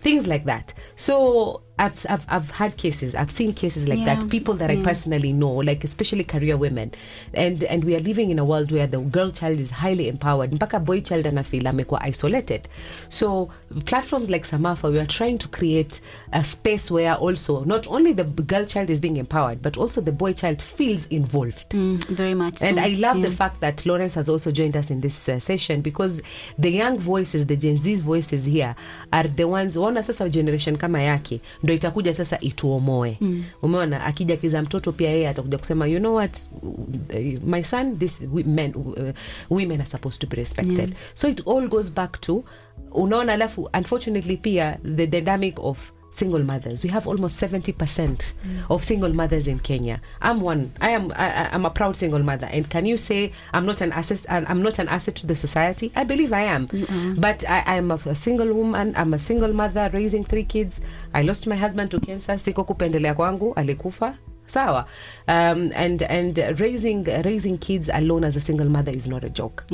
[SPEAKER 3] Things like that. So I've had cases, I've seen cases like that, people that I personally know, like especially career women, and we are living in a world where the girl child is highly empowered, mpaka boy child anafeel amekuwa isolated. So platforms like Samafa, we are trying to create a space where also not only the girl child is being empowered, but also the boy child feels involved.
[SPEAKER 1] Very much so.
[SPEAKER 3] And I love the fact that Lawrence has also joined us in this session, because the young voices, the Gen Z's voices here are the ones, wana sasa generation kama yake ndo itakuja sasa ituomoe. Umeona, akija kiza mtoto pia yeye atakuja kusema, you know what, my son, women are supposed to be respected. So it all goes back to, unaona, alafu unfortunately pia the dynamic of single mothers. We have almost 70% of single mothers in Kenya. I'm one. I'm a proud single mother. And can you say I'm not an asset? I'm not an asset to the society? I believe I am. But I'm a single woman. I'm a single mother raising 3 kids. I lost my husband to cancer. Siko kupendelea kwangu, alikufa. Sawa. And raising kids alone as a single mother is not a joke.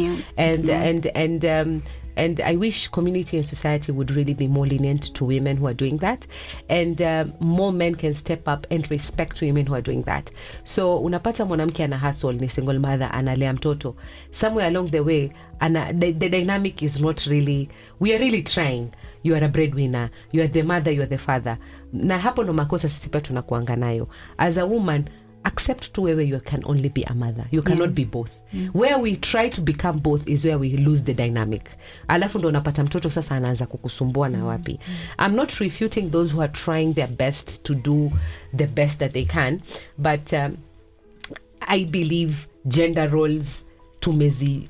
[SPEAKER 3] And I wish community and society would really be more lenient to women who are doing that, and more men can step up and respect women who are doing that. So unapata mwanamke ana hustle, ni single mother, analea mtoto. Somewhere along the way, the dynamic is not really, we are really trying. You are a breadwinner, you are the mother, you are the father. Na hapo ndo makosa sisi pia tunakuanga nayo. As a woman, accept to where you can only be a mother. You cannot be both. Where we try to become both is where we lose the dynamic. Alafu ndo unapata mtoto sasa anaanza kukusumbua na wapi. I'm not refuting those who are trying their best to do the best that they can, but I believe gender roles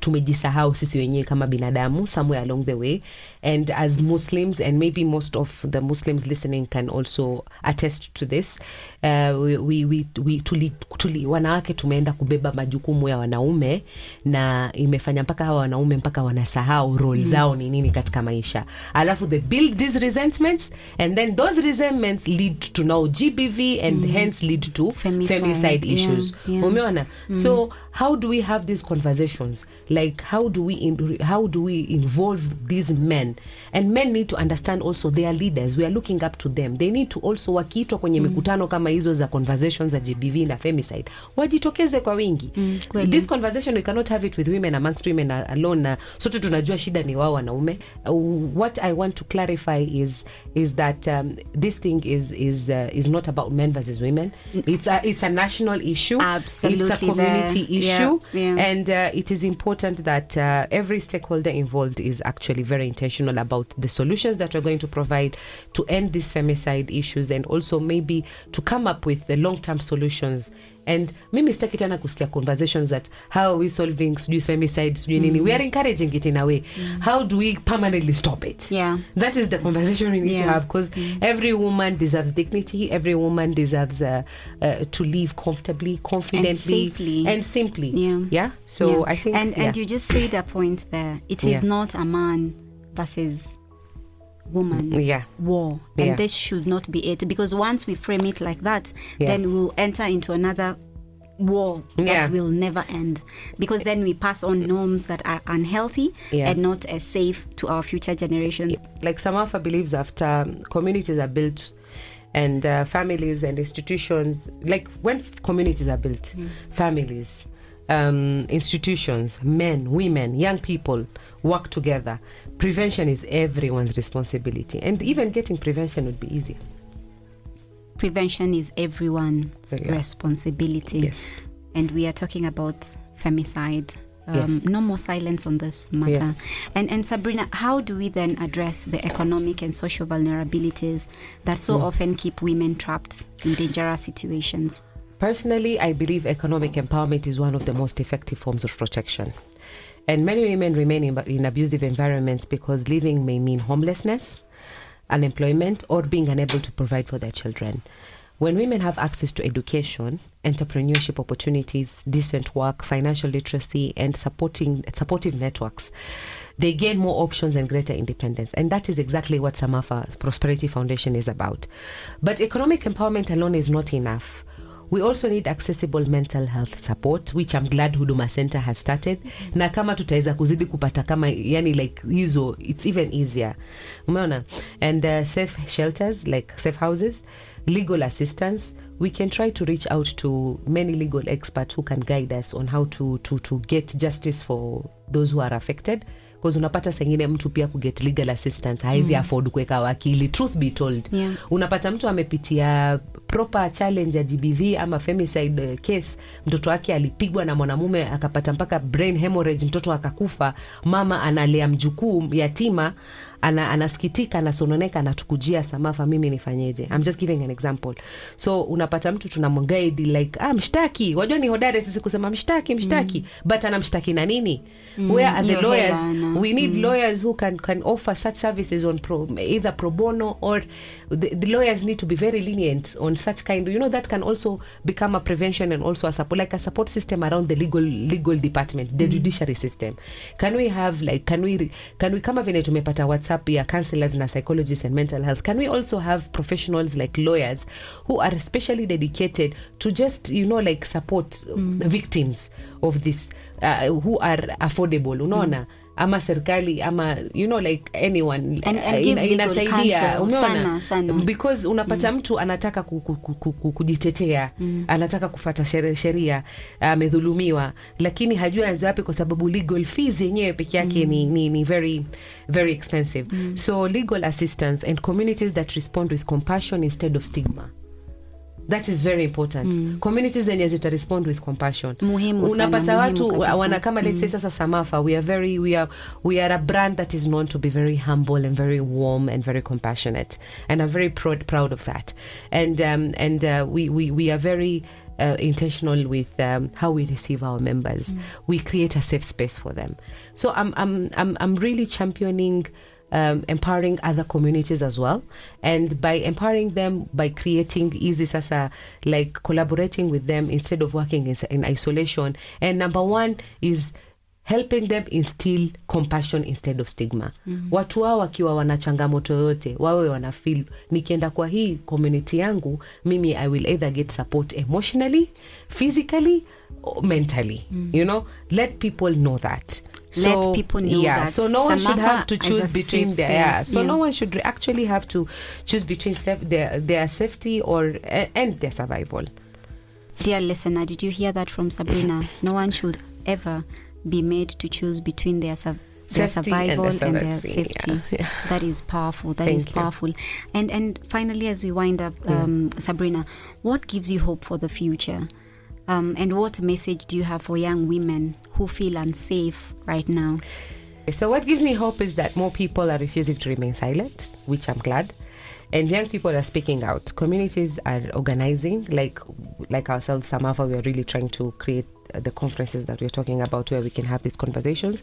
[SPEAKER 3] tumejisahau sisi wenyewe kama binadamu somewhere along the way, and as Muslims, and maybe most of the Muslims listening can also attest to this, wanawake tumeenda kubeba majukumu ya wanaume, na imefanya mpaka hawa wanaume mpaka wanasahau role zao ni nini katika maisha. Alafu they build these resentments, and then those resentments lead to now GBV, and hence lead to femicide issues. Umeona? So how do we have these conversations? Like how do we involve these men? And men need to understand also they are leaders. We are looking up to them. They need to also, wakiitwa kwenye mikutano kama hizo za conversations za GBV na femicide, wajitokeze kwa wingi. This conversation we cannot have it with women amongst women alone. Sote tunajua shida ni wao wanaume. What I want to clarify is that this thing is not about men versus women. It's a national issue.
[SPEAKER 1] Absolutely.
[SPEAKER 3] It's a community issue.
[SPEAKER 1] Yeah.
[SPEAKER 3] And it is important that every stakeholder involved is actually very intentional about the solutions that we're going to provide to end these femicide issues, and also maybe to come up with the long-term solutions. And mimi sitaki tena kusikia conversations that how are we solving femicide, nini. We are encouraging it in a way. How do we permanently stop it?
[SPEAKER 1] Yeah.
[SPEAKER 3] That is the conversation we need to have, because every woman deserves dignity. Every woman deserves to live comfortably, confidently, and simply. Yeah. So I think,
[SPEAKER 1] and you just said a point there. It is not a man versus woman war, and this should not be it, because once we frame it like that, then we'll enter into another war that will never end, because then we pass on norms that are unhealthy and not as safe to our future generations.
[SPEAKER 3] Like Samafa believes, after communities are built and families and institutions, like when communities are built, families, institutions, men, women, young people work together, prevention is everyone's responsibility, and even getting prevention would be easy.
[SPEAKER 1] Prevention is everyone's responsibility.
[SPEAKER 3] Yes.
[SPEAKER 1] And we are talking about femicide. No more silence on this matter. And Sabrina, how do we then address the economic and social vulnerabilities that so often keep women trapped in dangerous situations?
[SPEAKER 3] Personally, I believe economic empowerment is one of the most effective forms of protection. And many women remain in abusive environments because living may mean homelessness, unemployment, or being unable to provide for their children. When women have access to education, entrepreneurship opportunities, decent work, financial literacy, and supportive networks, they gain more options and greater independence. And that is exactly what Samafa Prosperity Foundation is about. But economic empowerment alone is not enough. We also need accessible mental health support, which I'm glad Huduma Center has started. Na kama tutaweza kuzidi kupata kama, yani like hizo, it's even easier. Umeona? And safe shelters, like safe houses, legal assistance. We can try to reach out to many legal experts who can guide us on how to get justice for those who are affected. Because unapata sengine mtu pia kuget legal assistance haizi afford kuweka wakili. Truth be told, unapata mtu amepitia proper challenge ya GBV ama femicide case, mtoto wake alipigwa na mwanamume akapata mpaka brain hemorrhage, mtoto akakufa, mama analea mjukuu yatima, anasikitika, anasononeka, anatukujia Samafa, mimi nifanyeje? I'm just giving an example. So unapata mtu tunamguide like mshtaki, wajua ni hodari sisi kusema mshtaki, but anamshtaki na nini? Where are the lawyers? We need lawyers who can offer such services on either pro bono, or the lawyers need to be very lenient on such kind. You know, that can also become a prevention and also a support system around the legal department, the judiciary system. Can we have can we kama vile tumepata WhatsApp ya counselors na psychologists and mental health, can we also have professionals like lawyers who are especially dedicated to just support victims of this, who are affordable, unaona? Ama serikali ama anyone inasaidia, umeona? Because unapata mtu anataka kujitetea, anataka kufuata sheria, amedhulumiwa, lakini hajui anza wapi kwa sababu legal fees yenyewe peke yake ni very very expensive. So legal assistance and communities that respond with compassion instead of stigma. That is very important. Communities zenye zita respond with compassion.
[SPEAKER 1] Unapata
[SPEAKER 3] watu wana kama let's say sasa Samafa, we are a brand that is known to be very humble and very warm and very compassionate, and I'm very proud of that. And we are very intentional with how we receive our members. We create a safe space for them. So I'm really championing empowering other communities as well, and by empowering them, by creating easy sasa, like collaborating with them instead of working in isolation. And number one is helping them instill compassion instead of stigma. Watu wao wakiwa wana changamoto yote, wawe wana feel nikienda kwa hii community yangu, mimi I will either get support emotionally, physically, or mentally. You know, let people know that.
[SPEAKER 1] Let people know that.
[SPEAKER 3] So no one should
[SPEAKER 1] Samafa
[SPEAKER 3] have to choose between their no one should actually have to choose between their safety and their survival.
[SPEAKER 1] Dear listener, did you hear that from Sabrina? No one should ever be made to choose between their survival and their safety.
[SPEAKER 3] Yeah.
[SPEAKER 1] That is powerful.
[SPEAKER 3] Thank you.
[SPEAKER 1] Powerful. And finally, as we wind up, Sabrina, what gives you hope for the future? And what message do you have for young women who feel unsafe right now?
[SPEAKER 3] So what gives me hope is that more people are refusing to remain silent, which I'm glad. And young people are speaking out. Communities are organizing, like ourselves, Samafa, we are really trying to create the conferences that we're talking about where we can have these conversations.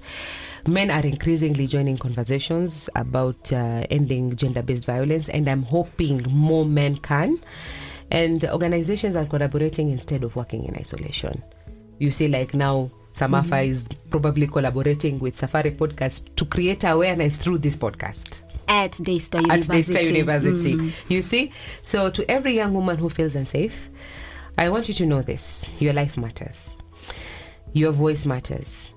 [SPEAKER 3] Men are increasingly joining conversations about ending gender-based violence, and I'm hoping more men can. And organizations are collaborating instead of working in isolation. You see, like now, Samafa is probably collaborating with Safari Podcast to create awareness through this podcast.
[SPEAKER 1] At Daystar University.
[SPEAKER 3] You see? So to every young woman who feels unsafe, I want you to know this. Your life matters. Your voice matters.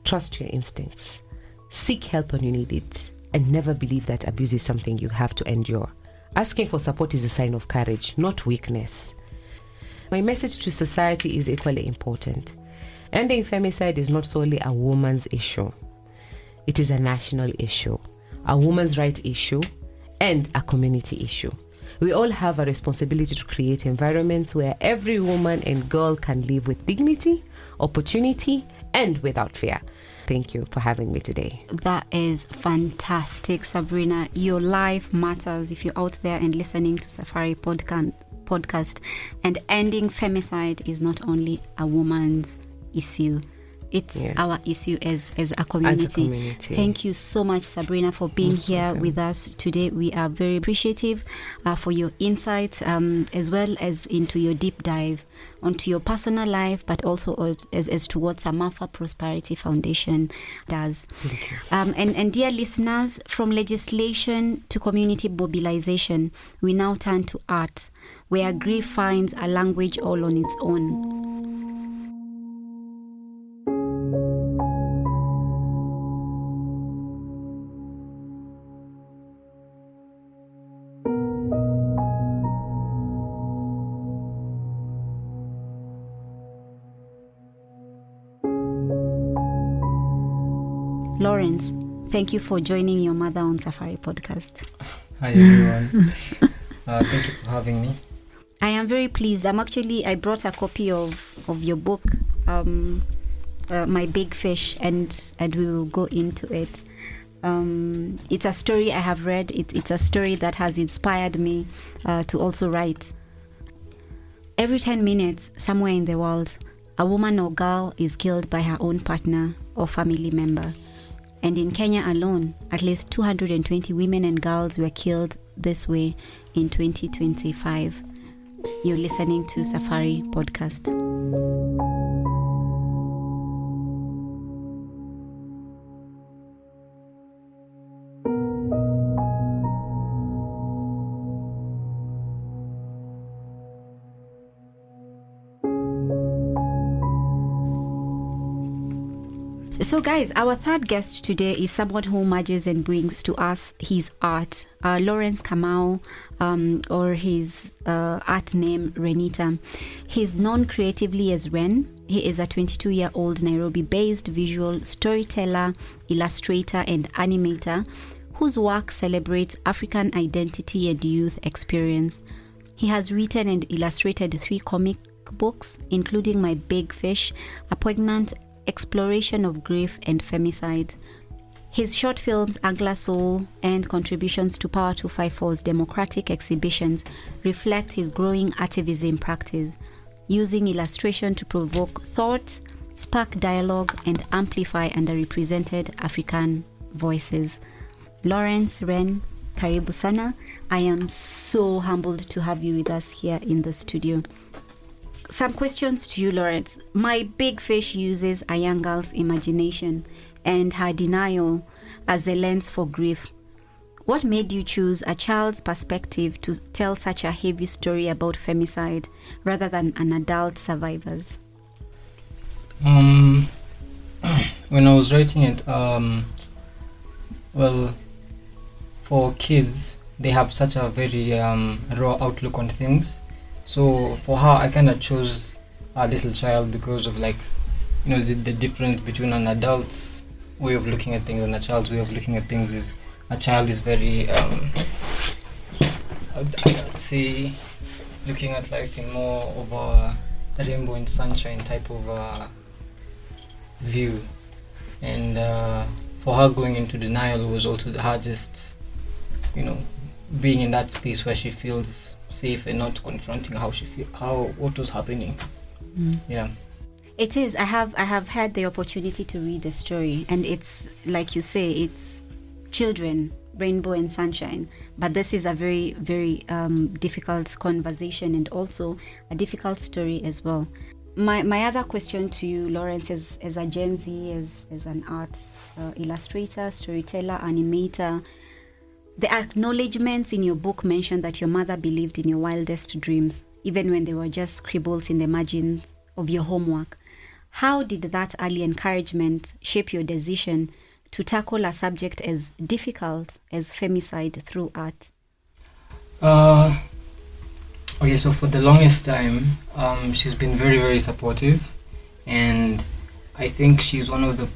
[SPEAKER 3] Trust your instincts. Seek help when you need it. And never believe that abuse is something you have to endure. Asking for support is a sign of courage, not weakness. My message to society is equally important. Ending femicide is not solely a woman's issue. It is a national issue, a woman's right issue, and a community issue. We all have a responsibility to create environments where every woman and girl can live with dignity, opportunity, and without fear. Thank you for having me today.
[SPEAKER 1] That is fantastic, Sabrina. Your life matters. If you're out there and listening to Safari podcast, and ending femicide is not only a woman's issue, it's our issue as a community. Thank you so much, Sabrina, for being here with us today. We are very appreciative for your insights, as well as into your deep dive onto your personal life, but also as to what Samafa Prosperity Foundation does. And dear listeners, from legislation to community mobilization, we now turn to art, where grief finds a language all on its own. Lawrence, thank you for joining your mother on Safari Podcast.
[SPEAKER 4] Hi everyone. Thank you for having me.
[SPEAKER 1] I am very pleased. I brought a copy of your book, My Big Fish, and we will go into it. It's a story I have read. It's a story that has inspired me to also write. Every 10 minutes, somewhere in the world, a woman or girl is killed by her own partner or family member. And in Kenya alone, at least 220 women and girls were killed this way in 2025. You're listening to Safari Podcast. So guys, our third guest today is someone who merges and brings to us his art. Lawrence Kamau, or his art name Renita. He's known creatively as Wren. He is a 22-year-old Nairobi-based visual storyteller, illustrator, and animator whose work celebrates African identity and youth experience. He has written and illustrated 3 comic books, including My Big Fish, a poignant exploration of grief and femicide. His short films, Angla Soul, and contributions to Power 254's democratic exhibitions reflect his growing Artivism practice, using illustration to provoke thought, spark dialogue, and amplify underrepresented African voices. Lawrence, Wren, karibu sana. I am so humbled to have you with us here in the studio. Some questions to you, Lawrence. My Big Fish uses a young girl's imagination and her denial as the lens for grief. What made you choose a child's perspective to tell such a heavy story about femicide rather than an adult survivor's?
[SPEAKER 4] When I was writing it, well, for kids, they have such a very raw outlook on things. So for her, I kind of chose a little child because of, like, you know, the difference between an adult's way of looking at things and a child's way of looking at things is a child is very I'd say looking at life in more of a rainbow and sunshine type of view, and for her going into denial was also her just, you know, being in that space where she feels safe and not confronting what was happening. Yeah.
[SPEAKER 1] It is. I have had the opportunity to read the story, and it's like you say, it's children, rainbow and sunshine. But this is a very, very difficult conversation and also a difficult story as well. My other question to you, Lawrence, as a Gen Z, as an arts illustrator, storyteller, animator, the acknowledgements in your book mention that your mother believed in your wildest dreams, even when they were just scribbles in the margins of your homework. How did that early encouragement shape your decision to tackle a subject as difficult as femicide through art?
[SPEAKER 4] Okay, so for the longest time, she's been very, very supportive, and I think she's one of the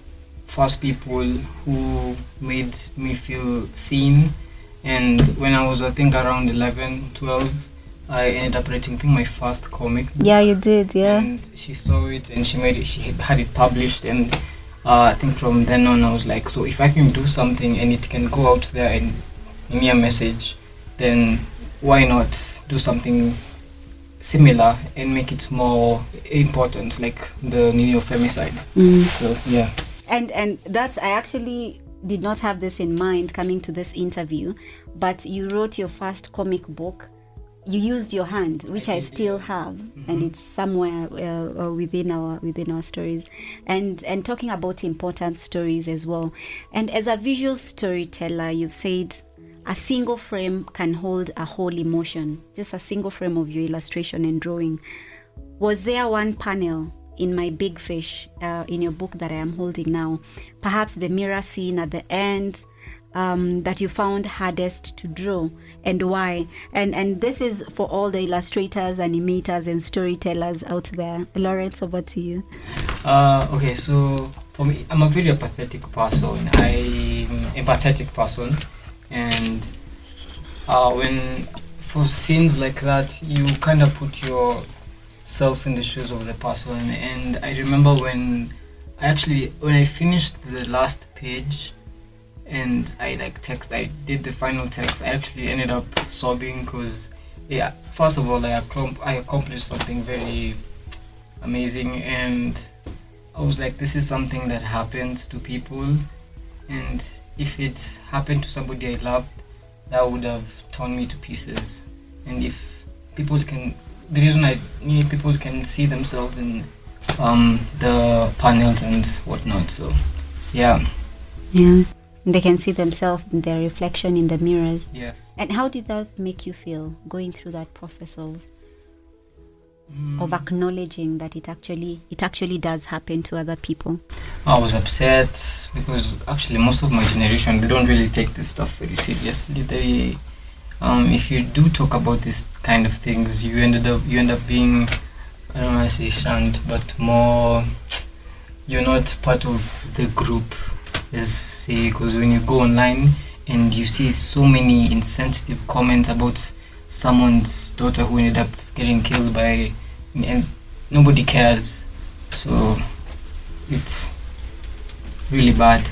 [SPEAKER 4] first people who made me feel seen. And when I was, I think, around 11, 12, I ended up writing, I think, my first comic book.
[SPEAKER 1] Yeah, you did, yeah.
[SPEAKER 4] And she saw it and she had it published, and I think from then on I was like, so if I can do something and it can go out there and in a message, then why not do something similar and make it more important, like the meaning of femicide. So yeah.
[SPEAKER 1] And that's, I actually did not have this in mind coming to this interview, but you wrote your first comic book. You used your hand, which I still have, and it's somewhere within our stories, and talking about important stories as well. And as a visual storyteller, you've said a single frame can hold a whole emotion, just a single frame of your illustration and drawing. Was there one panel in My Big Fish, in your book that I am holding now, perhaps the mirror scene at the end, that you found hardest to draw, and why? And this is for all the illustrators, animators, and storytellers out there. Lawrence, over to you.
[SPEAKER 4] Okay, so for me, I'm a very empathetic person. And when for scenes like that, you kind of put yourself in the shoes of the person. And I remember when I finished the last page and I did the final text, I actually ended up sobbing because, yeah, first of all, I accomplished something very amazing, and I was like, this is something that happened to people, and if it happened to somebody I loved, that would have torn me to pieces. And if people can, the reason I need people can see themselves in the panels and whatnot, so yeah.
[SPEAKER 1] They can see themselves in their reflection in the mirrors.
[SPEAKER 4] Yes.
[SPEAKER 1] And how did that make you feel going through that process of acknowledging that it actually does happen to other people?
[SPEAKER 4] I was upset because actually most of my generation, they don't really take this stuff very seriously. They if you do talk about this kind of things, you end up being, I don't want to say shunned, but more, you're not part of the group, let's say, because when you go online and you see so many insensitive comments about someone's daughter who ended up getting killed by, and nobody cares. So it's really bad.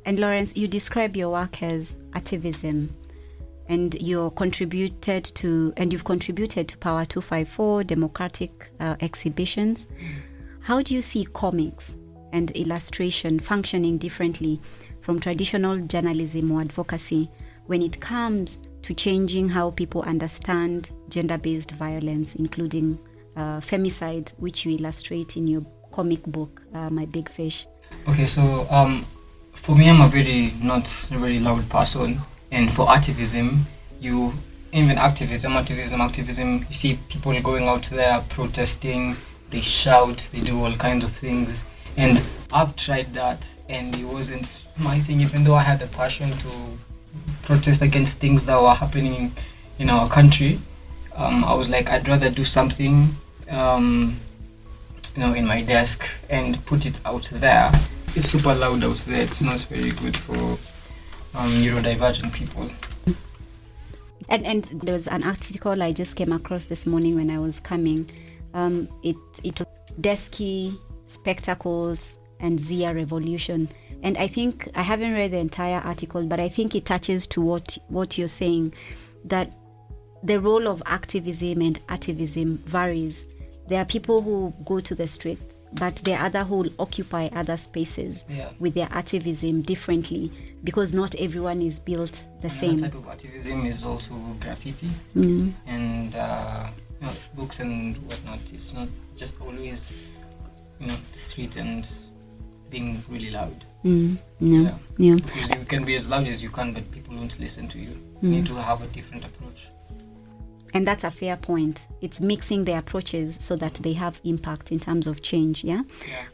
[SPEAKER 1] And Lawrence, you describe your work as Artivism, and you've contributed to Power 254 democratic exhibitions. How do you see comics and illustration functioning differently from traditional journalism or advocacy when it comes to changing how people understand gender-based violence, including femicide, which you illustrate in your comic book, My Big Fish?
[SPEAKER 4] Okay, so for me, I'm a not very loud person, and for activism, activism, you see people going out there protesting, they shout, they do all kinds of things, and I've tried that, and it wasn't my thing, even though I had the passion to protest against things that were happening in our country. I was like, I'd rather do something, in my desk and put it out there. It's super loud out there. It's not very good for neurodivergent people.
[SPEAKER 1] And there was an article I just came across this morning when I was coming. It was Desky, Spectacles, and Zia Revolution. And I think, I haven't read the entire article, but I think it touches to what you're saying, that the role of activism and artivism varies. There are people who go to the streets, but there are other who occupy other spaces with their activism differently, because not everyone is built the same.
[SPEAKER 4] Another type of activism is also graffiti and books and whatnot. It's not just always the street and being really loud.
[SPEAKER 1] Yeah.
[SPEAKER 4] Because you can be as loud as you can, but people won't listen to you. You need to have a different approach.
[SPEAKER 1] And that's a fair point. It's mixing the approaches so that they have impact in terms of change, yeah?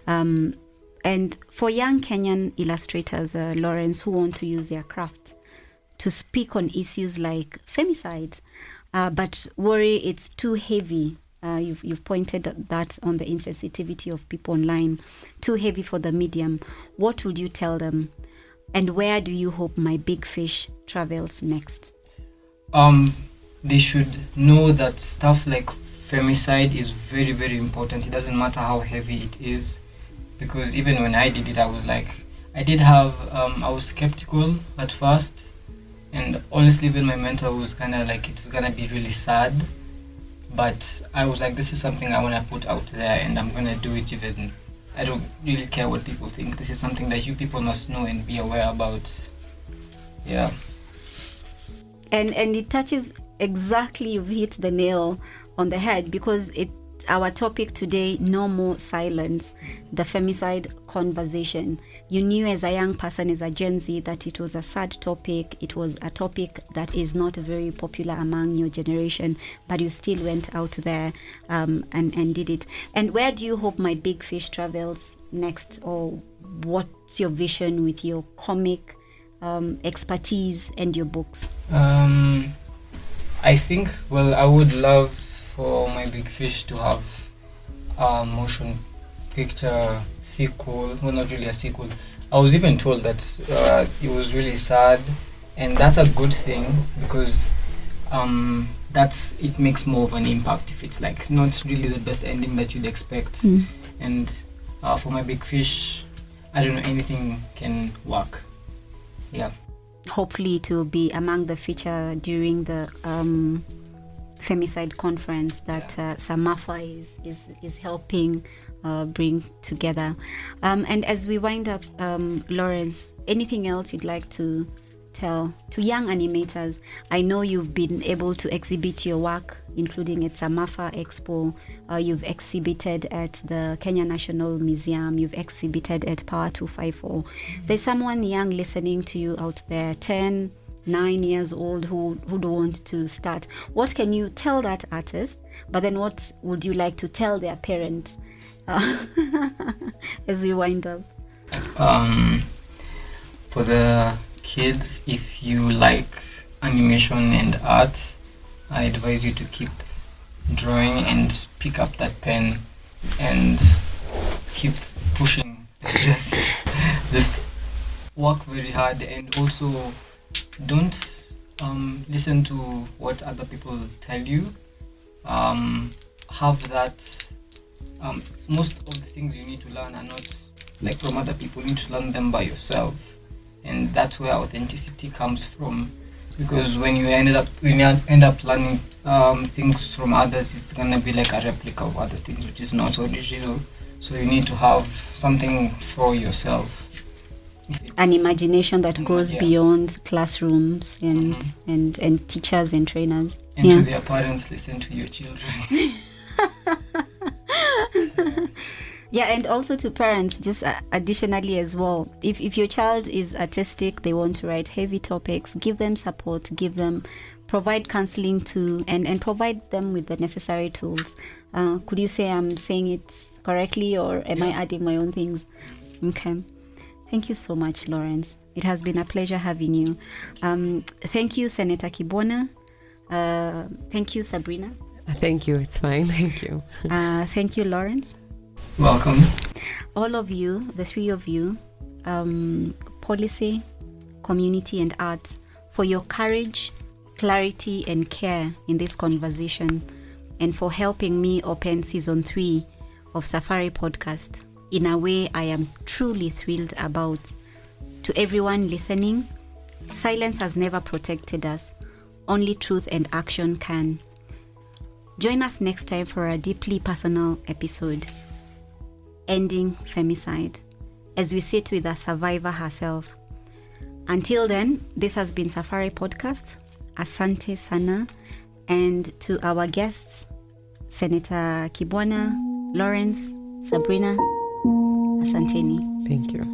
[SPEAKER 1] And for young Kenyan illustrators, Lawrence, who want to use their craft to speak on issues like femicide, but worry it's too heavy. You've pointed that on the insensitivity of people online, too heavy for the medium. What would you tell them? And where do you hope My Big Fish travels next?
[SPEAKER 4] They should know that stuff like femicide is very, very important. It doesn't matter how heavy it is, because even when I did it, I was like, I was skeptical at first, and honestly, even my mentor was kind of like, it's gonna be really sad, but I was like, this is something I want to put out there, and I'm gonna do it even, I don't really care what people think. This is something that you people must know and be aware about. Yeah.
[SPEAKER 1] And it touches exactly, you've hit the nail on the head, because our topic today, No More Silence, the femicide conversation. You knew as a young person, as a Gen Z, that it was a sad topic. It was a topic that is not very popular among your generation, but you still went out there and did it. And where do you hope My Big Fish travels next? Or what's your vision with your comic expertise and your books?
[SPEAKER 4] I think, I would love for My Big Fish to have a motion picture sequel. Well, not really a sequel. I was even told that it was really sad, and that's a good thing, because it makes more of an impact if it's like not really the best ending that you'd expect. And for My Big Fish, I don't know, anything can work. Yeah.
[SPEAKER 1] Hopefully to be among the feature during the Femicide conference that Samafa is helping bring together. And as we wind up, Lawrence, anything else you'd like to tell to young animators? I know you've been able to exhibit your work, including at Samafa Expo. You've exhibited at the Kenya National Museum. You've exhibited at Power 254. There's someone young listening to you out there, 10, 9 years old, who'd want to start. What can you tell that artist? But then what would you like to tell their parents as we wind up?
[SPEAKER 4] For the kids, if you like animation and art, I advise you to keep drawing and pick up that pen and keep pushing. Just work very hard, and also don't listen to what other people tell you. Have that. Most of the things you need to learn are not like from other people. You need to learn them by yourself, and that's where authenticity comes from. Because when you end up learning things from others, it's gonna be like a replica of other things, which is not original. So you need to have something for yourself.
[SPEAKER 1] An imagination that goes beyond classrooms and teachers and trainers.
[SPEAKER 4] And to their parents, listen to your children.
[SPEAKER 1] Yeah, and also to parents, just additionally as well, if your child is artistic, they want to write heavy topics, give them support, provide counseling to, and provide them with the necessary tools. Could you say I'm saying it correctly, or am I adding my own things? Okay. Thank you so much, Lawrence. It has been a pleasure having you. Thank you, Senator Kibwana. Thank you, Sabrina.
[SPEAKER 3] Thank you. It's fine. Thank you.
[SPEAKER 1] Thank you, Lawrence.
[SPEAKER 4] Welcome.
[SPEAKER 1] All of you, the three of you, policy, community, and arts, for your courage, clarity, and care in this conversation, and for helping me open season 3 of Safari Podcast in a way I am truly thrilled about. To everyone listening, silence has never protected us. Only truth and action can. Join us next time for a deeply personal episode, Ending Femicide, as we sit with a survivor herself. Until then, this has been Safari Podcast. Asante sana. And to our guests, Senator Kibwana, Lawrence, Sabrina, asanteni.
[SPEAKER 3] Thank you.